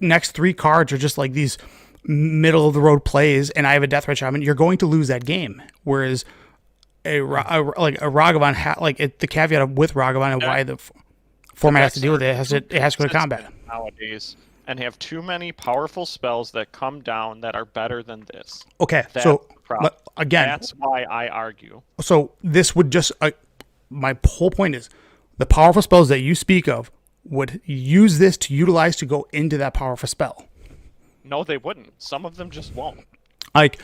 next 3 cards are just these middle of the road plays and I have a Deathrite Shaman, you're going to lose that game. Whereas like a Ragavan, the caveat with Ragavan and why the format has to deal with it, it has to go to combat nowadays, and have too many powerful spells that come down that are better than this. Okay, That's so the problem. again, that's why I argue. So this would just my whole point is the powerful spells that you speak of would use this to utilize to go into that powerful spell. No, they wouldn't. Some of them just won't. Like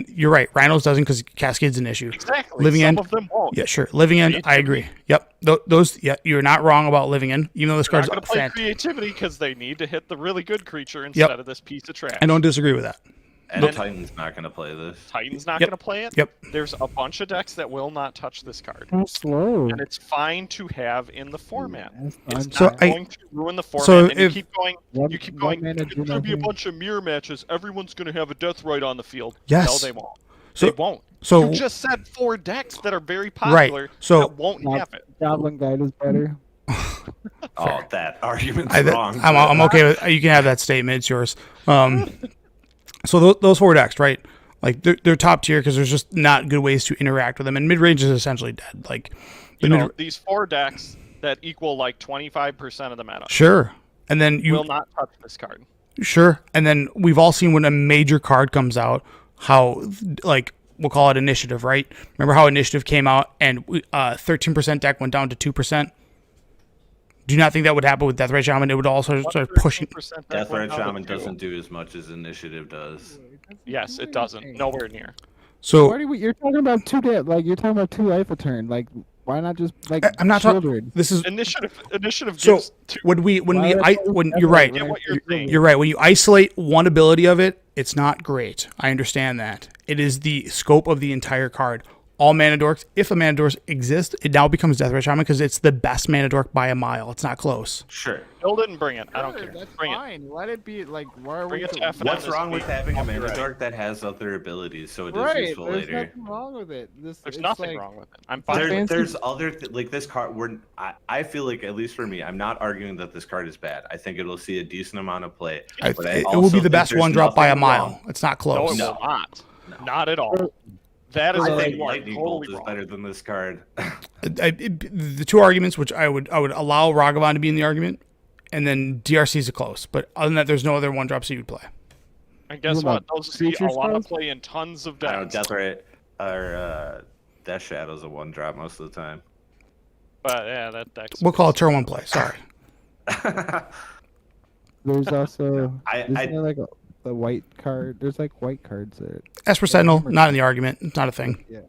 you're right. Rhinos doesn't because Cascade's an issue. Exactly. Living Some End, of them won't. Yeah, sure. Living End, I agree. Yep. Those. Yeah, you're not wrong about Living End. Even though this card's going to play creativity because they need to hit the really good creature instead Yep. of this piece of trash. I don't disagree with that. And Titan's not going to play this. Titan's not Yep. going to play it. Yep. There's a bunch of decks that will not touch this card, How slow. and it's fine to have in the format. It's So not going to ruin the format. so and if- you keep going. mana It's do going to be a nothing. bunch of mirror matches. Everyone's going to have a Deathrite on the field. Yes. No, they won't. So- They won't. so- you just said 4 decks that are very popular So- that won't have it. Goblin Guide is better. Oh, that argument's I'm wrong. okay with you can have that statement. It's yours. So those 4 decks, right? Like they're top tier because there's just not good ways to interact with them, and mid range is essentially dead. Like These 4 decks that equal like 25% of the meta sure, and then you will not touch this card. Sure. And then we've all seen when a major card comes out, how, like, we'll call it initiative, right? Remember how initiative came out and 13% deck went down to 2%? Do you not think that would happen with Deathrite Shaman? It would also start pushing. Deathrite Shaman doesn't do as much as initiative does. Yes, it doesn't. Nowhere near. So You're talking about you're talking about 2 life a turn. Like, why not just I'm not talking. Shieldred? This is Initiative so gives 2. when you're right. Get what you're saying. You're right. When you isolate one ability of it, it's not great. I understand that. It is the scope of the entire card. All mana dorks, if a mana dork exists, it now becomes Deathrite Shaman because it's the best mana dork by a mile. It's not close. Sure. Bill didn't bring it. I don't care. That's Bring it. fine. Let it be. Like, why are Bring we? it to FNM What's this wrong with week. having a I'll be mana ready. dork that has other abilities so it is Right. useful There's later? nothing wrong with it. There's It's nothing like- wrong with it. I'm fine. fancy- There's other like this card. I feel like, at least for me, I'm not arguing that this card is bad. I think it'll see a decent amount of play. It but I will also be the think best there's one drop by a nothing mile. wrong. It's not No, close. it will not. Not at all. That is I where think you are Lightning Bolt totally is wrong. better than this card. The 2 arguments, which I would allow Ragavan to be in the argument, and then DRC is a close. But other than that, there's no other 1-drops that you'd play. And guess What what? about Those see a creature lot of spells? play in tons of I don't decks. know, Deathrite or Death Shadow's a 1-drop most of the time. But yeah, that deck's We'll call it turn 1 play. Sorry. There's also I- isn't there like the white card? There's like white cards that. Esper Sentinel, not in the argument. It's not a thing. Yeah.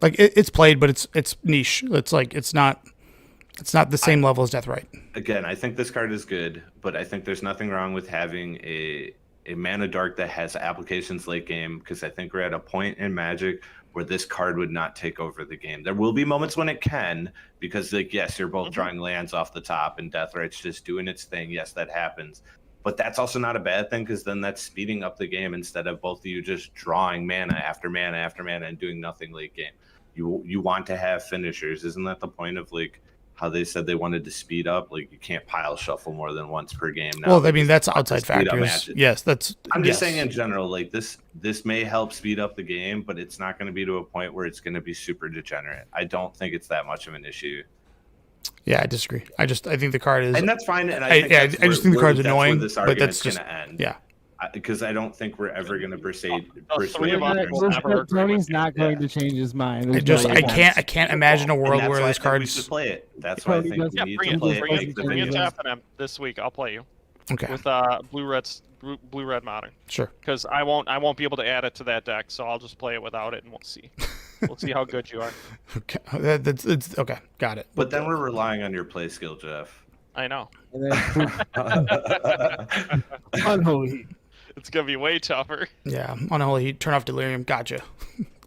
Like it's played, but it's niche. It's like it's not the same level as Deathrite. Again, I think this card is good, but I think there's nothing wrong with having a mana dark that has applications late game, because I think we're at a point in Magic where this card would not take over the game. There will be moments when it can, because like, yes, you're both drawing lands off the top and Deathrite's just doing its thing. Yes, that happens. But that's also not a bad thing, because then that's speeding up the game instead of both of you just drawing mana after mana after mana and doing nothing late game. You want to have finishers. Isn't that the point of like how they said they wanted to speed up? Like, you can't pile shuffle more than once per game now. Well, I mean that's outside speed up factors. matches. Yes, that's. I'm just yes. saying in general, like this may help speed up the game, but it's not going to be to a point where it's going to be super degenerate. I don't think it's that much of an issue. Yeah, I disagree. I think the card is. And that's fine. And I just think the card's annoying, This but argument's that's going to end. yeah. Because I don't think we're ever going to persuade. three of us will never agree Tony's with you. not going to change his mind. I can't imagine a And world that's where why I this think we card's should play it. That's why I think Yeah, we need Bring to it. play it. Bring Make it. the Bring it to video. FNM this week. I'll play you okay. with blue red modern. Sure. Because I won't be able to add it to that deck, so I'll just play it without it, and we'll see. We'll see how good you are. Okay. It's okay. Got it. But then we're relying on your play skill, Jeff. I know. Unholy. It's gonna be way tougher. Yeah. Unholy Heat. Turn off Delirium. Gotcha.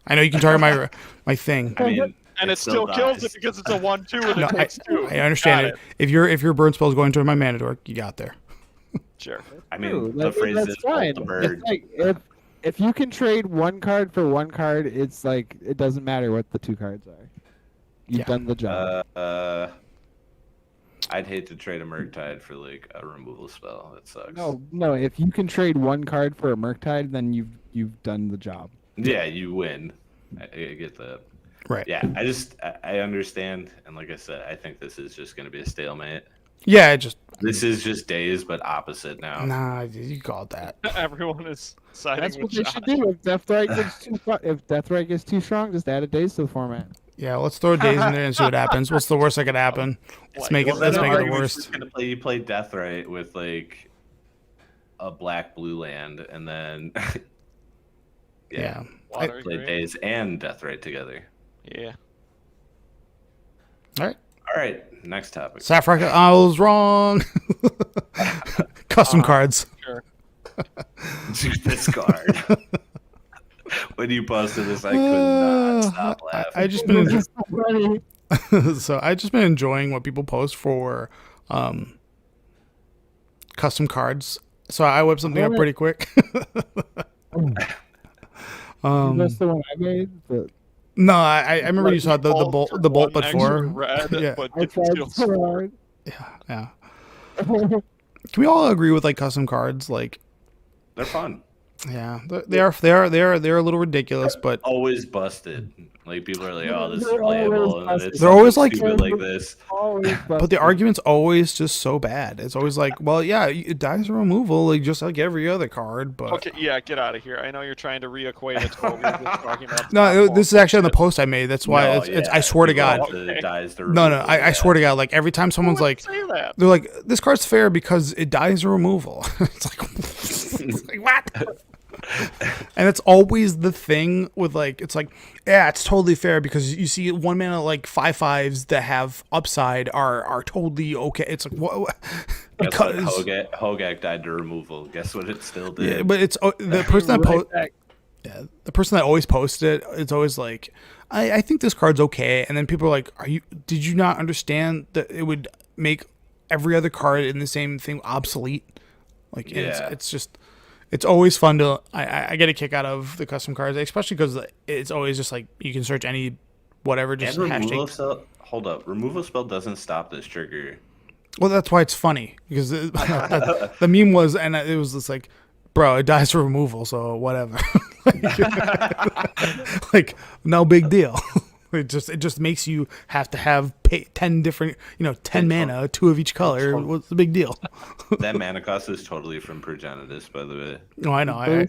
I know you can target my thing. I mean, And it still kills dies. it because it's a 1/2 and No, it takes 2. I understand Got it. If your burn spell is going to my mana dork, you got there. Sure. I mean, True. the Like, phrase that's is fine. bolt the bird. It's like if you can trade one card for one card, it's like it doesn't matter what the 2 cards are. You've Yeah. done the job. I'd hate to trade a Murktide for like a removal spell. That sucks. No. If you can trade one card for a Murktide, then you've done the job. Yeah, you win. I get that. Right. Yeah, I understand, and like I said, I think this is just going to be a stalemate. Yeah, This is just days, but opposite now. nah, you called that. Everyone is siding That's with what they Josh. should do. If Deathrite gets too strong, just add a days to the format. Yeah, let's throw days in there and see what happens. What's the worst that could happen? Let's make it Then the argument's worst. just gonna play. You play Deathrite with like a black-blue land, and then Yeah. Water play green. days and Deathrite together. Yeah. All right. All right, next topic. Sapphire, I was wrong. Custom cards. Sure. Dude, this card. When you posted this, I could not stop laughing. I just been It's so funny. so I just been enjoying what people post for custom cards. So I whipped something up pretty quick. That's the one I made. But No, I remember you saw the bolt One before. extra red, Yeah. but I gets tried still so scored. hard. Yeah. Can we all agree with like custom cards? Like, They're fun. yeah, they're a little ridiculous, but Always busted. Like people are like, "Oh, this is They're always playable," and then busted. it's They're always something like- stupid like this. Always but the argument's always just so bad. It's always like, well, yeah, it dies a removal, like just like every other card, but. Okay, yeah, get out of here. I know you're trying to reequate it to what we were just talking about. No, this is actually on the post I made. That's why No, it's. yeah, I swear to people God. have to dies the No, removal, I yeah. swear to God. Like every time someone's Who would like, say that? they're like, this card's fair because it dies a removal. It's like what? And it's always the thing with like, it's like, yeah, it's totally fair because you see 1 mana like 5/5s that have upside are totally okay. It's like what? That's like Because Hogak died to removal. Guess what? It still did. yeah, but it's the person that Right back. Yeah, the person that always posted it, it's always like, I think this card's okay, and then people are like, did you not understand that it would make every other card in the same thing obsolete? Like, and Yeah. it's just, it's always fun to, I get a kick out of the custom cards, especially because it's always just like, you can search any, whatever, just And removal hashtag. spell. Hold up, removal spell doesn't stop this trigger. Well, that's why it's funny, because the meme was, and it was just like, bro, it dies for removal, so whatever. Like, no big deal. It just makes you have to have 10 different, 10 mana, 2 of each color. What's the big deal? That mana cost is totally from Progenitus, by the way. No, I know. I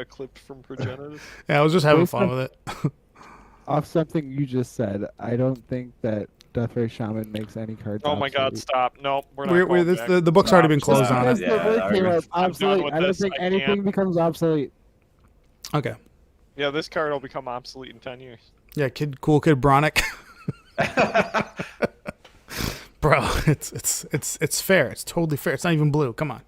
Clipped from Progenitus. yeah, I was just having fun with it. Off something you just said, I don't think that Deathrite Shaman makes any cards. Oh my God! obsolete. Stop! No, we're not. going back. The book's already been closed Stop. on Because it. Yeah, the word came argument's- up, obsolete. with I don't this. think I anything can't. becomes obsolete. Okay. Yeah, this card will become obsolete in 10 years. Yeah, cool kid Bronick. Bro, it's fair. It's totally fair. It's not even blue. Come on.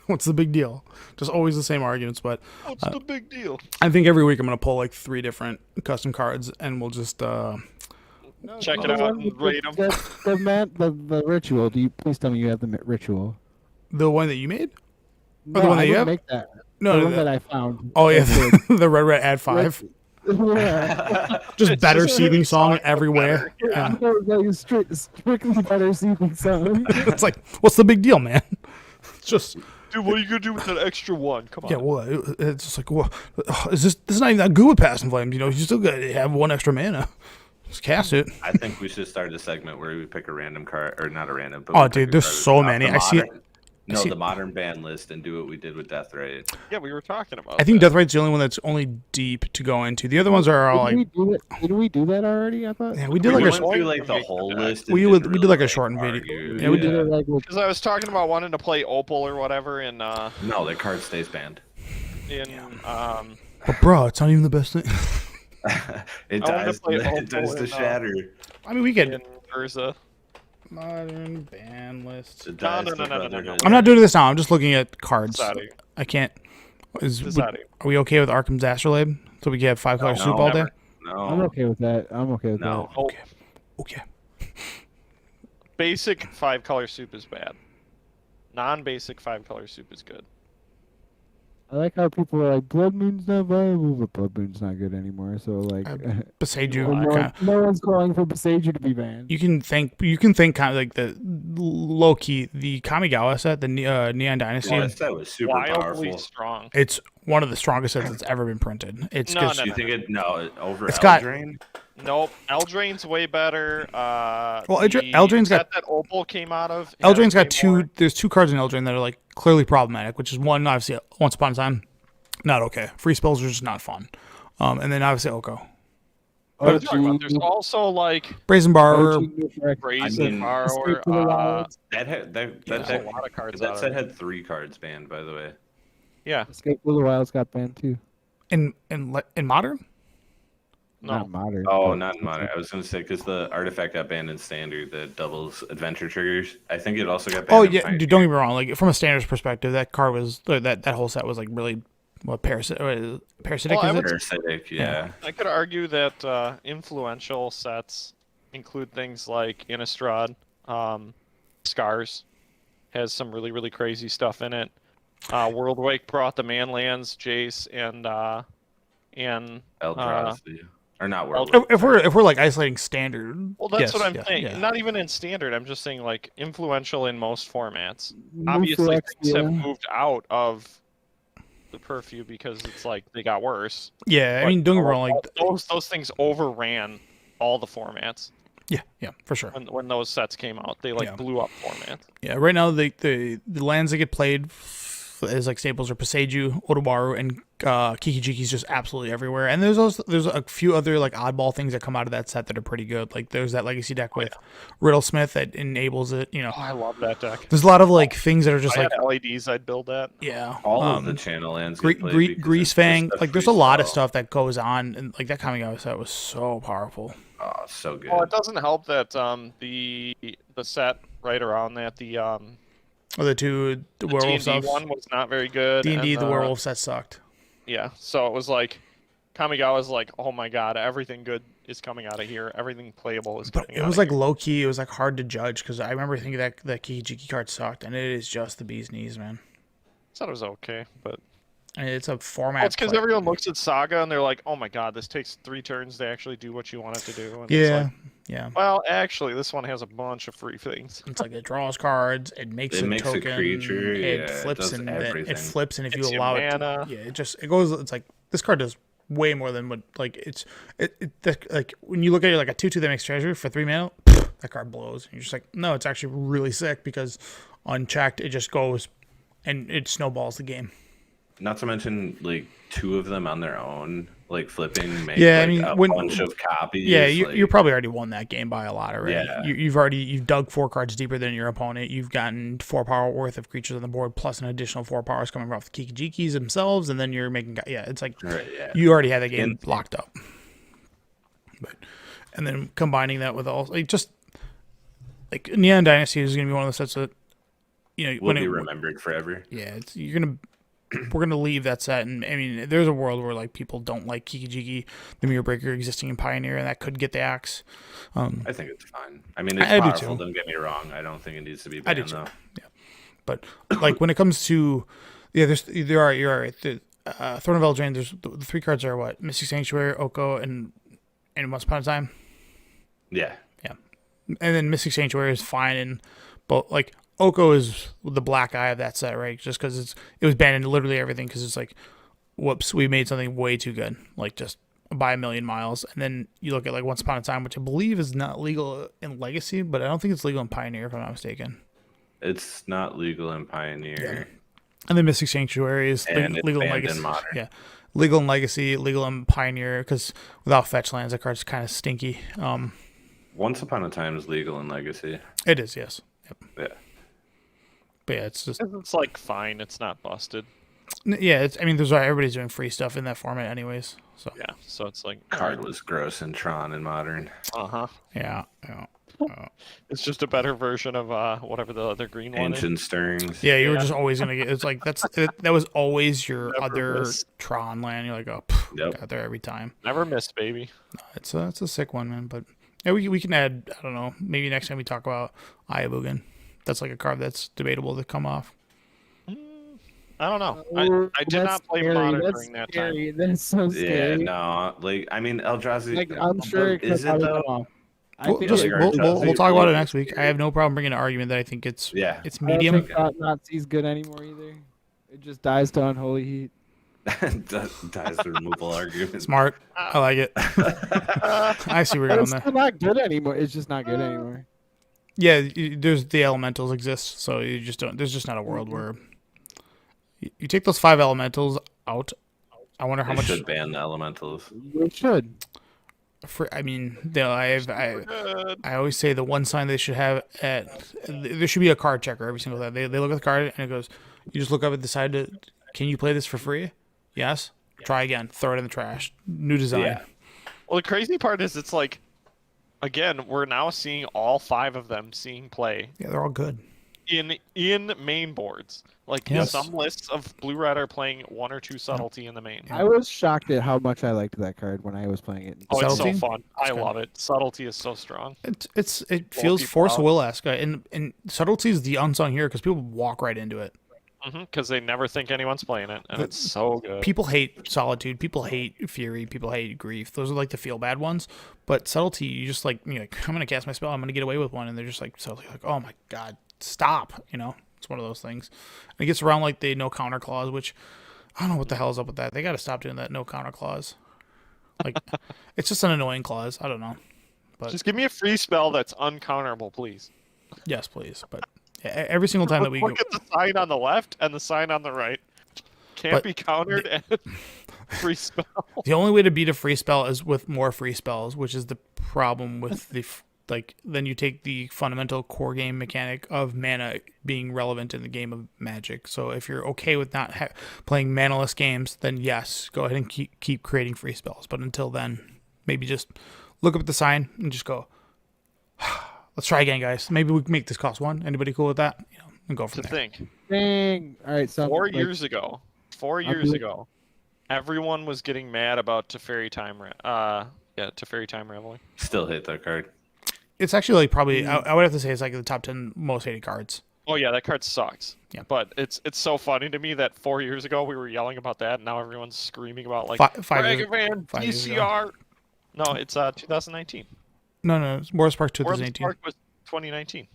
What's the big deal? Just always the same arguments, but What's the big deal? I think every week I'm gonna pull like 3 different custom cards, and we'll just Check it The out one and with rate 'em. The ritual. Do you please tell me you have the ritual? the one that you made. No, the one that I you didn't have? make that. No, the no, one no. that I found. Oh yeah, That's the red add 5. Yeah. Just It's better just seething a song song, but everywhere. better. Yeah. Like strictly better sequel song. It's like, what's the big deal, man? It's just Dude, what are you gonna do with that extra one? Come on. yeah. Well, it's just like, well, this is not even that good with Passing Flames. You still got to have 1 extra mana. Just cast it. I think we should start a segment where we pick a random card, or not a random. But Oh, we pick dude, a there's card so off many. the I see it. modern- No, see- the modern ban list, and do what we did with Deathrite. Yeah, we were talking about. I think that. Deathrite's the only one that's only deep to go into. The other ones are all Didn't like, we do that? Didn't we do that already? I thought. yeah, we did We like went a through like the whole list. and We didn't did like really, a shortened video. argue. Yeah, we did it like with Because I was talking about wanting to play Opal or whatever in No, that card stays banned. but bro, it's not even the best thing. It I wanted dies. to play It Opal dies to and, shatter. I mean, we could in Urza. modern ban list. It dies no, to no, no, no, no, Brotherhood. I'm not doing this now. I'm just looking at cards. Deciding. I can't. Deciding. Are we okay with Arkham's Astrolabe? So we can have 5 color No, soup all day. never. I'm No. okay with that. I'm okay with No. Oh, Okay. basic 5-color soup is bad. Non-basic 5-color soup is good. I like how people are like, Blood Moon's not viable, but Blood Moon's not good anymore. So like, Beseiju, no one's calling for Beseiju to be banned. you can think kind of like the low key the Kamigawa set, the Neon Dynasty. Yeah, that was super wildly powerful. strong. It's one of the strongest sets that's ever been printed. It's No, just no, You think it over It's got- Eldraine? Nope, Eldraine's way better. Well, The Eldraine's got set that Opal came out of. Eldraine's has got way two. more. There's two cards in Eldraine that are like clearly problematic, which is one obviously Once Upon a Time, not okay. Free spells are just not fun. And then obviously Oko. What are you talking about? There's also like Brazen Borrower. Brazen Borrower. Escape to the Wilds. There's a lot of cards out That set of it. had 3 cards banned, by the way. Yeah, Escape to the Wilds got banned too. In Modern? Not no. modern. Oh, but not in modern. I was going to say because the artifact got banned in standard that doubles adventure triggers. I think it also got banned. Oh in yeah, Pioneer. dude, don't get me wrong. Like from a standards perspective, that card was that whole set was like really parasitic. Well, I is would- it? Parasitic, yeah. I could argue that influential sets include things like Innistrad, Scars, has some really, really crazy stuff in it. Worldwake brought the Manlands, Jace, and Eldrazi. Or not World. If we're like isolating standard, well, that's yes, what I'm yeah, saying. yeah. Not even in standard. I'm just saying like influential in most formats. New Obviously, things have Phyrexia. moved out of the purview because it's like they got worse. Yeah, I But mean, don't get me wrong. Like, those things overran all the formats yeah, for sure. when those sets came out. They like Yeah. blew up formats. Yeah, right now the lands that get played as like staples are Paseju, Otobaru, and Kikijiki's just absolutely everywhere. And there's a few other like oddball things that come out of that set that are pretty good. Like there's that legacy deck with Riddlesmith that enables it. You know, Oh, I love that deck. there's a lot of like things that are just I like had LEDs, I'd build that. yeah, All of the channel lands. Gre- get played Gre- because Grease it's Fang. just Like there's a free lot of spell. stuff that goes on, and like that coming out set was so powerful. Oh, so good. Well, it doesn't help that the set right around that the Or the werewolf D&D stuff. one was not very good. D&D, and the werewolf set sucked. Yeah, so it was like Kamigawa's like, oh my god, everything good is coming out of here. Everything playable is But coming it out was of like here. low key. It was like hard to judge because I remember thinking that the Kikijiki card sucked, and it is just the bee's knees, man. I thought it was okay, but And it's a format. it's because play. everyone looks at Saga and they're like, oh my god, this takes 3 turns to actually do what you want it to do. And it's Yeah, like, yeah. well, actually, this one has a bunch of free things. It's like it draws cards. It makes It a makes a token. creature, yeah, It it flips does and everything. it flips, and if Gets you you allow mana. it, it goes. It's like this card does way more than what like like when you look at it like a 2/2 that makes treasure for 3 mana, that card blows. And you're just like, no, it's actually really sick because unchecked it just goes and it snowballs the game. Not to mention, like 2 of them on their own, like flipping, make Yeah, I like, mean, a when- bunch of copies. Yeah, like, you're probably already won that game by a lot already. Yeah. You've dug 4 cards deeper than your opponent. You've gotten 4 power worth of creatures on the board, plus an additional 4 powers coming off the Kikijikis themselves, and then you're making it's like Right, yeah. you already had the game And- locked up. But and then combining that with all like just like Neon Dynasty is gonna be one of the sets that will when be it remembered forever. yeah, we're gonna leave that set, and I mean, there's a world where like people don't like Kikijiki, the Mirror Breaker existing in Pioneer, and that could get the axe. I think it's fine. I mean, it's I do powerful. too. Don't get me wrong. I don't think it needs to be I do banned too. though. Yeah, but like when it comes to you're right. The Throne of Eldraine, there's the 3 cards are what Mystic Sanctuary, Oko, and Once Upon a Time. Yeah, And then Mystic Sanctuary is fine, and but like Oko is the black eye of that set, right? Just because it was banned in literally everything, because it's like, whoops, we made something way too good, like just by a million miles. And then you look at like Once Upon a Time, which I believe is not legal in Legacy, but I don't think it's legal in Pioneer, if I'm not mistaken. it's not legal in Pioneer. And then Mystic Sanctuary is And it's legal in banned in Legacy. Modern. Yeah, legal in Legacy, legal in Pioneer, because without fetch lands, that card's kind of stinky. Once Upon a Time is legal in Legacy. It is, yes. Yep. Yeah. But yeah, it's just It's like fine, it's not busted. yeah. I mean, there's everybody's doing free stuff in that format, anyways. So Yeah, so it's like Card was gross in Tron and Modern. yeah. It's just a better version of whatever the other green one is. Ancient Stirrings. Yeah, you were just always gonna get. It's like that was always your Never other miss. Tron land. You're like, oh, Yep. got there every time. Never missed, baby. It's a sick one, man. But yeah, we can add. I don't know. Maybe next time we talk about Ayabugan. That's like a card that's debatable to come off. I don't know. Oh, I did not play scary. Modern That's during that scary. time. That's so Yeah, scary. no, like I mean Eldrazi. Like I'm sure it could Is it probably though? come off. I We'll think just like, it, our we'll Eldrazi talk about it really next week. I scary. have no problem bringing an argument that I think it's Yeah, it's I don't medium. think Thought Nazi's good anymore either. It just dies to unholy heat. dies the removal argument. Smart. I like it. I see where we're But going it's there. still not good anymore. It's just not good anymore. Yeah, there's the elementals exist, so you just don't. There's just not a world Mhm. where you take those 5 elementals out. I wonder how They much. should ban the elementals. We should. I mean, I Good. always say the one sign they should have there should be a card checker every single time. They look at the card and it goes, you just look up and decide to, can you play this for free? Yes. Try again. Throw it in the trash. New design. Yeah. Well, the crazy part is it's like, again, we're now seeing all 5 of them seeing play Yeah, they're all good. in main boards. Like Yes. some lists of blue-red are playing 1 or 2 subtlety in the main. I was shocked at how much I liked that card when I was playing it. Oh, it's so Subtlety? fun. I good. love it. Subtlety is so strong. It feels people force out. will-esque, and subtlety is the unsung hero because people walk right into it. Because they never think anyone's playing it, and it's so good. People hate solitude, people hate fury, people hate grief. Those are like the feel bad ones. But subtlety, you're like, I'm gonna cast my spell, I'm gonna get away with one, and they're just like subtlety, like, oh my god, stop. It's one of those things. And it gets around like the no counter clause, which I don't know what the hell is up with that. They got to stop doing that no counter clause. Like, it's just an annoying clause. I don't know. But Just give me a free spell that's uncounterable, please. yes, please. But every single time that we go, Look at the sign on the left and the sign on the right. Can't But be countered and free spell. the only way to beat a free spell is with more free spells, which is the problem with then you take the fundamental core game mechanic of mana being relevant in the game of Magic. So if you're okay with not playing manaless games, then yes, go ahead and keep creating free spells. But until then, maybe just look up at the sign and just go, let's try again, guys. Maybe we can make this cost 1. Anybody cool with that? And go from To there. think, Dang. All right, so 4 like, years ago, everyone was getting mad about Teferi Time Reveling. Still hate that card. It's actually like probably, I would have to say it's like the top 10 most hated cards. Oh yeah, that card sucks. Yeah. But it's so funny to me that 4 years ago we were yelling about that, and now everyone's screaming about like Five years- Dragavan 5 years ago. DCR. No, it's 2019. No, it's War Spark World 2018. Spark was 2019.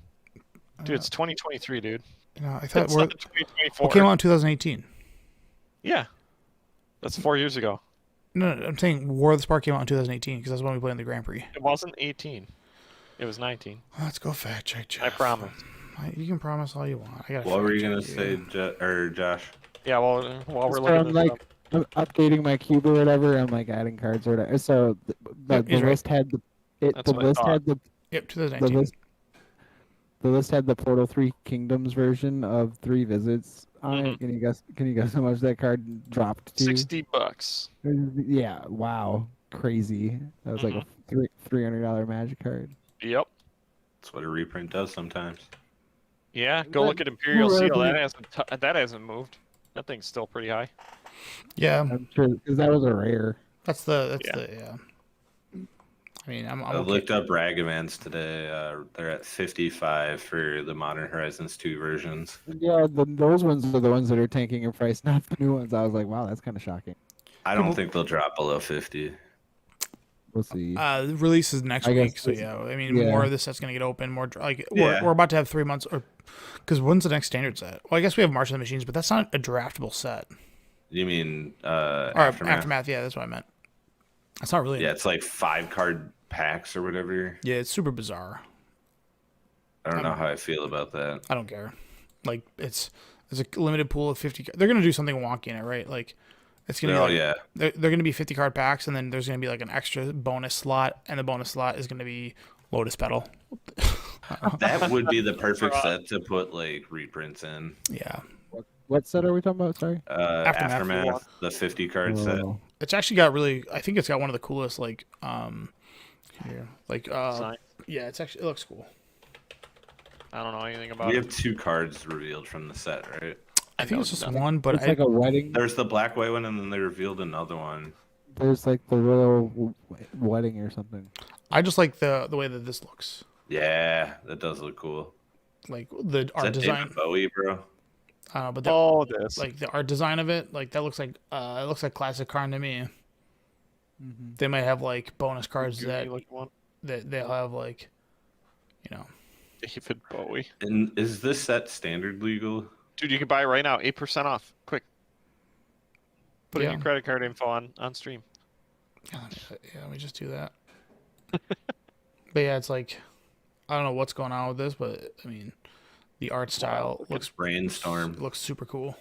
Dude, it's 2023, dude. I thought It's War, not 2024. what came out in 2018? Yeah. That's 4 years ago. No, I'm saying War of the Spark came out in 2018 because that's when we played in the Grand Prix. It wasn't 18. It was 19. Let's go fact check, Jeff. I promise. You can promise all you want. I got. What were you gonna say, Josh? Yeah, well, while we're so looking I'm this like up. updating my cube or whatever. I'm like adding cards or whatever. So Yep, the he's right. list had That's the what I list thought. had the Yep, 2019. The list had the Portal 3 Kingdoms version of 3 visits on it. Can you guess how much that card dropped to? $60. Yeah, wow. Crazy. That was like a $300 Magic card. Yep. That's what a reprint does sometimes. Yeah, go look at Imperial Seal. That hasn't moved. That thing's still pretty high. Yeah, I'm sure because that was a rare. that's the yeah. I mean, I'm I okay. looked up Ragavans today. They're at 55 for the Modern Horizons 2 versions. Yeah, those ones are the ones that are tanking in price, not the new ones. I was like, wow, that's kind of shocking. I don't think they'll drop below 50. We'll see. The release is next I week, guess so it's- yeah. I mean, yeah. more of this set's gonna get open. More like Yeah. we're about to have 3 months, or because when's the next standard set? Well, I guess we have March of the Machines, but that's not a draftable set. You mean Or Aftermath, yeah, that's what I meant. It's not really. Yeah, it's like 5-card packs or whatever. Yeah, it's super bizarre. I don't know how I feel about that. I don't care. Like it's a limited pool of 50. They're gonna do something wonky in it, right? Like it's gonna be Oh like, yeah, they're gonna be 50 card packs, and then there's gonna be like an extra bonus slot, and the bonus slot is gonna be Lotus Petal. that would be the perfect set to put like reprints in. Yeah, What set are we talking about? Sorry. Aftermath. The 50-card set. Oh. it's actually got really. I think it's got one of the coolest here, Design. yeah, it looks cool. I don't know anything about We it. have 2 cards revealed from the set, right? I think know it's just nothing. one, but It's like a wedding. There's the black white one, and then they revealed another one. There's like the little wedding or something. I just like the way that this looks. Yeah, that does look cool. Like the Is art that design. David Bowie, bro? But this. like the art design of it, like that looks like it looks like classic Karn to me. They might have like bonus cards that they'll have like, you know. David Bowie. And is this set standard legal? Dude, you can buy it right now. 8% off. Quick. Put in Yeah. your credit card info on stream. Yeah, let me just do that. But yeah, it's like, I don't know what's going on with this, but I mean, the art style looks brainstorm. looks super cool.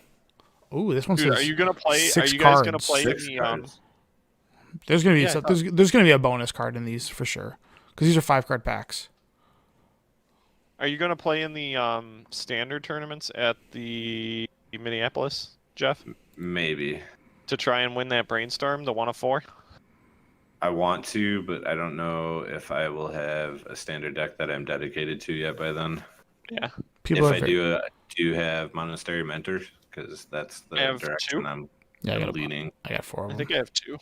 Ooh, this one Dude, says are you gonna play? Are 6 you guys cards. gonna play 6 the cards. There's gonna be Yeah, there's gonna be a bonus card in these for sure, because these are 5-card packs. Are you gonna play in the standard tournaments at the Minneapolis, Jeff? Maybe. To try and win that brainstorm, the 1 of 4? I want to, but I don't know if I will have a standard deck that I'm dedicated to yet by then. Yeah. People If I do have Monastery Mentors, because that's the I have direction 2. I'm I got leaning. I got 4 of I them. think I have 2.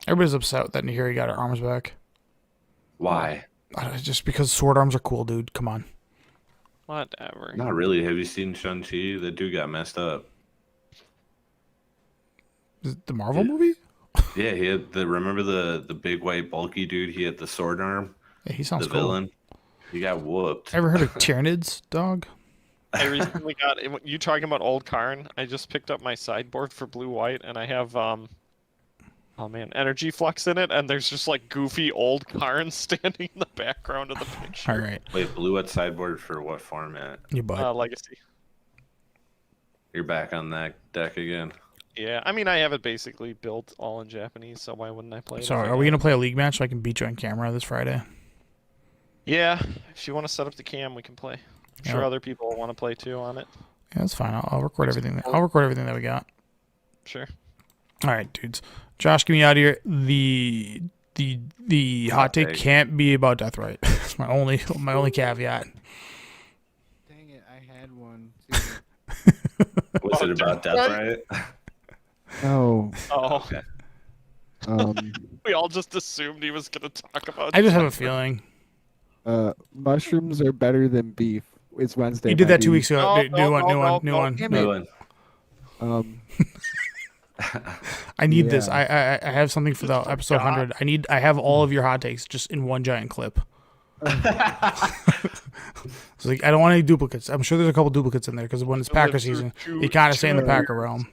Everybody's upset that Nahiri got her arms back. Why? Just because sword arms are cool, dude. Come on. Whatever. Not really. Have you seen Shang-Chi? The dude got messed up. Is it the Marvel movie? Yeah, he had remember the big white bulky dude? He had the sword arm. Yeah, he sounds The cool. villain. He got whooped. Ever heard of Tyranids, dog? I recently got you talking about old Karn. I just picked up my sideboard for blue white, and I have oh man, energy flux in it, and there's just like goofy old Karn standing in the background of the picture. All right, Wait, blue at sideboard for what format? your butt. Legacy. You're back on that deck again. Yeah, I mean I have it basically built all in Japanese, so why wouldn't I play it? So, if I are we had gonna play a league match so I can beat you on camera this Friday? Yeah, if you want to set up the cam, we can play. I'm sure Yeah. other people want to play too on it. Yeah, that's fine. I'll record everything. I'll record everything that we got. Sure. All right, dudes. Josh, get me out of here. The hot take can't be about Deathright. It's my only caveat. Dang it, I had one too. Was it about death, right? Oh, Oh, Okay. we all just assumed he was gonna talk about. I just have a feeling. Mushrooms are better than beef. It's Wednesday. You did that my 2 weeks dude. ago. No, New no, one. Damn it. Villain. I need this. Yeah. I have something for the episode 100. I have all of your hot takes just in one giant clip. So like, I don't want any duplicates. I'm sure there's a couple duplicates in there because when it's Packer season, you kind of stay in the Packer realm.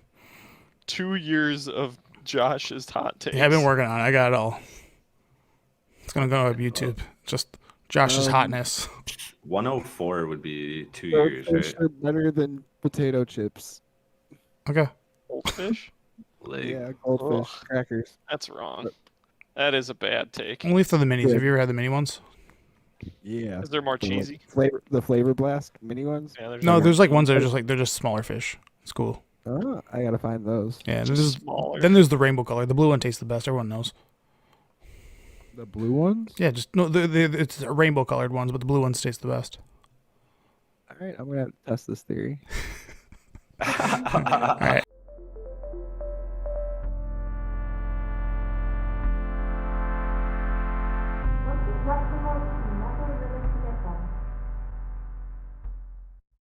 2 years of Josh's hot takes. Yeah, I've been working on it. I got it all. It's gonna go up YouTube. Just Josh's hotness. 104 would be 2 years, Goldfish right? are better than potato chips. Okay. Goldfish? Like, Yeah, goldfish crackers. That's wrong. That is a bad take. Only for the minis. Have you ever had the mini ones? Yeah. Is there more cheesy? The flavor blast mini ones. Yeah, No, there's like ones that are just like they're just smaller fish. It's cool. Oh, I gotta find those. Yeah. smaller. Then there's the rainbow color. The blue one tastes the best. Everyone knows. The blue ones. Yeah, just no. It's rainbow colored ones, but the blue ones taste the best. All right, I'm gonna test this theory. All right.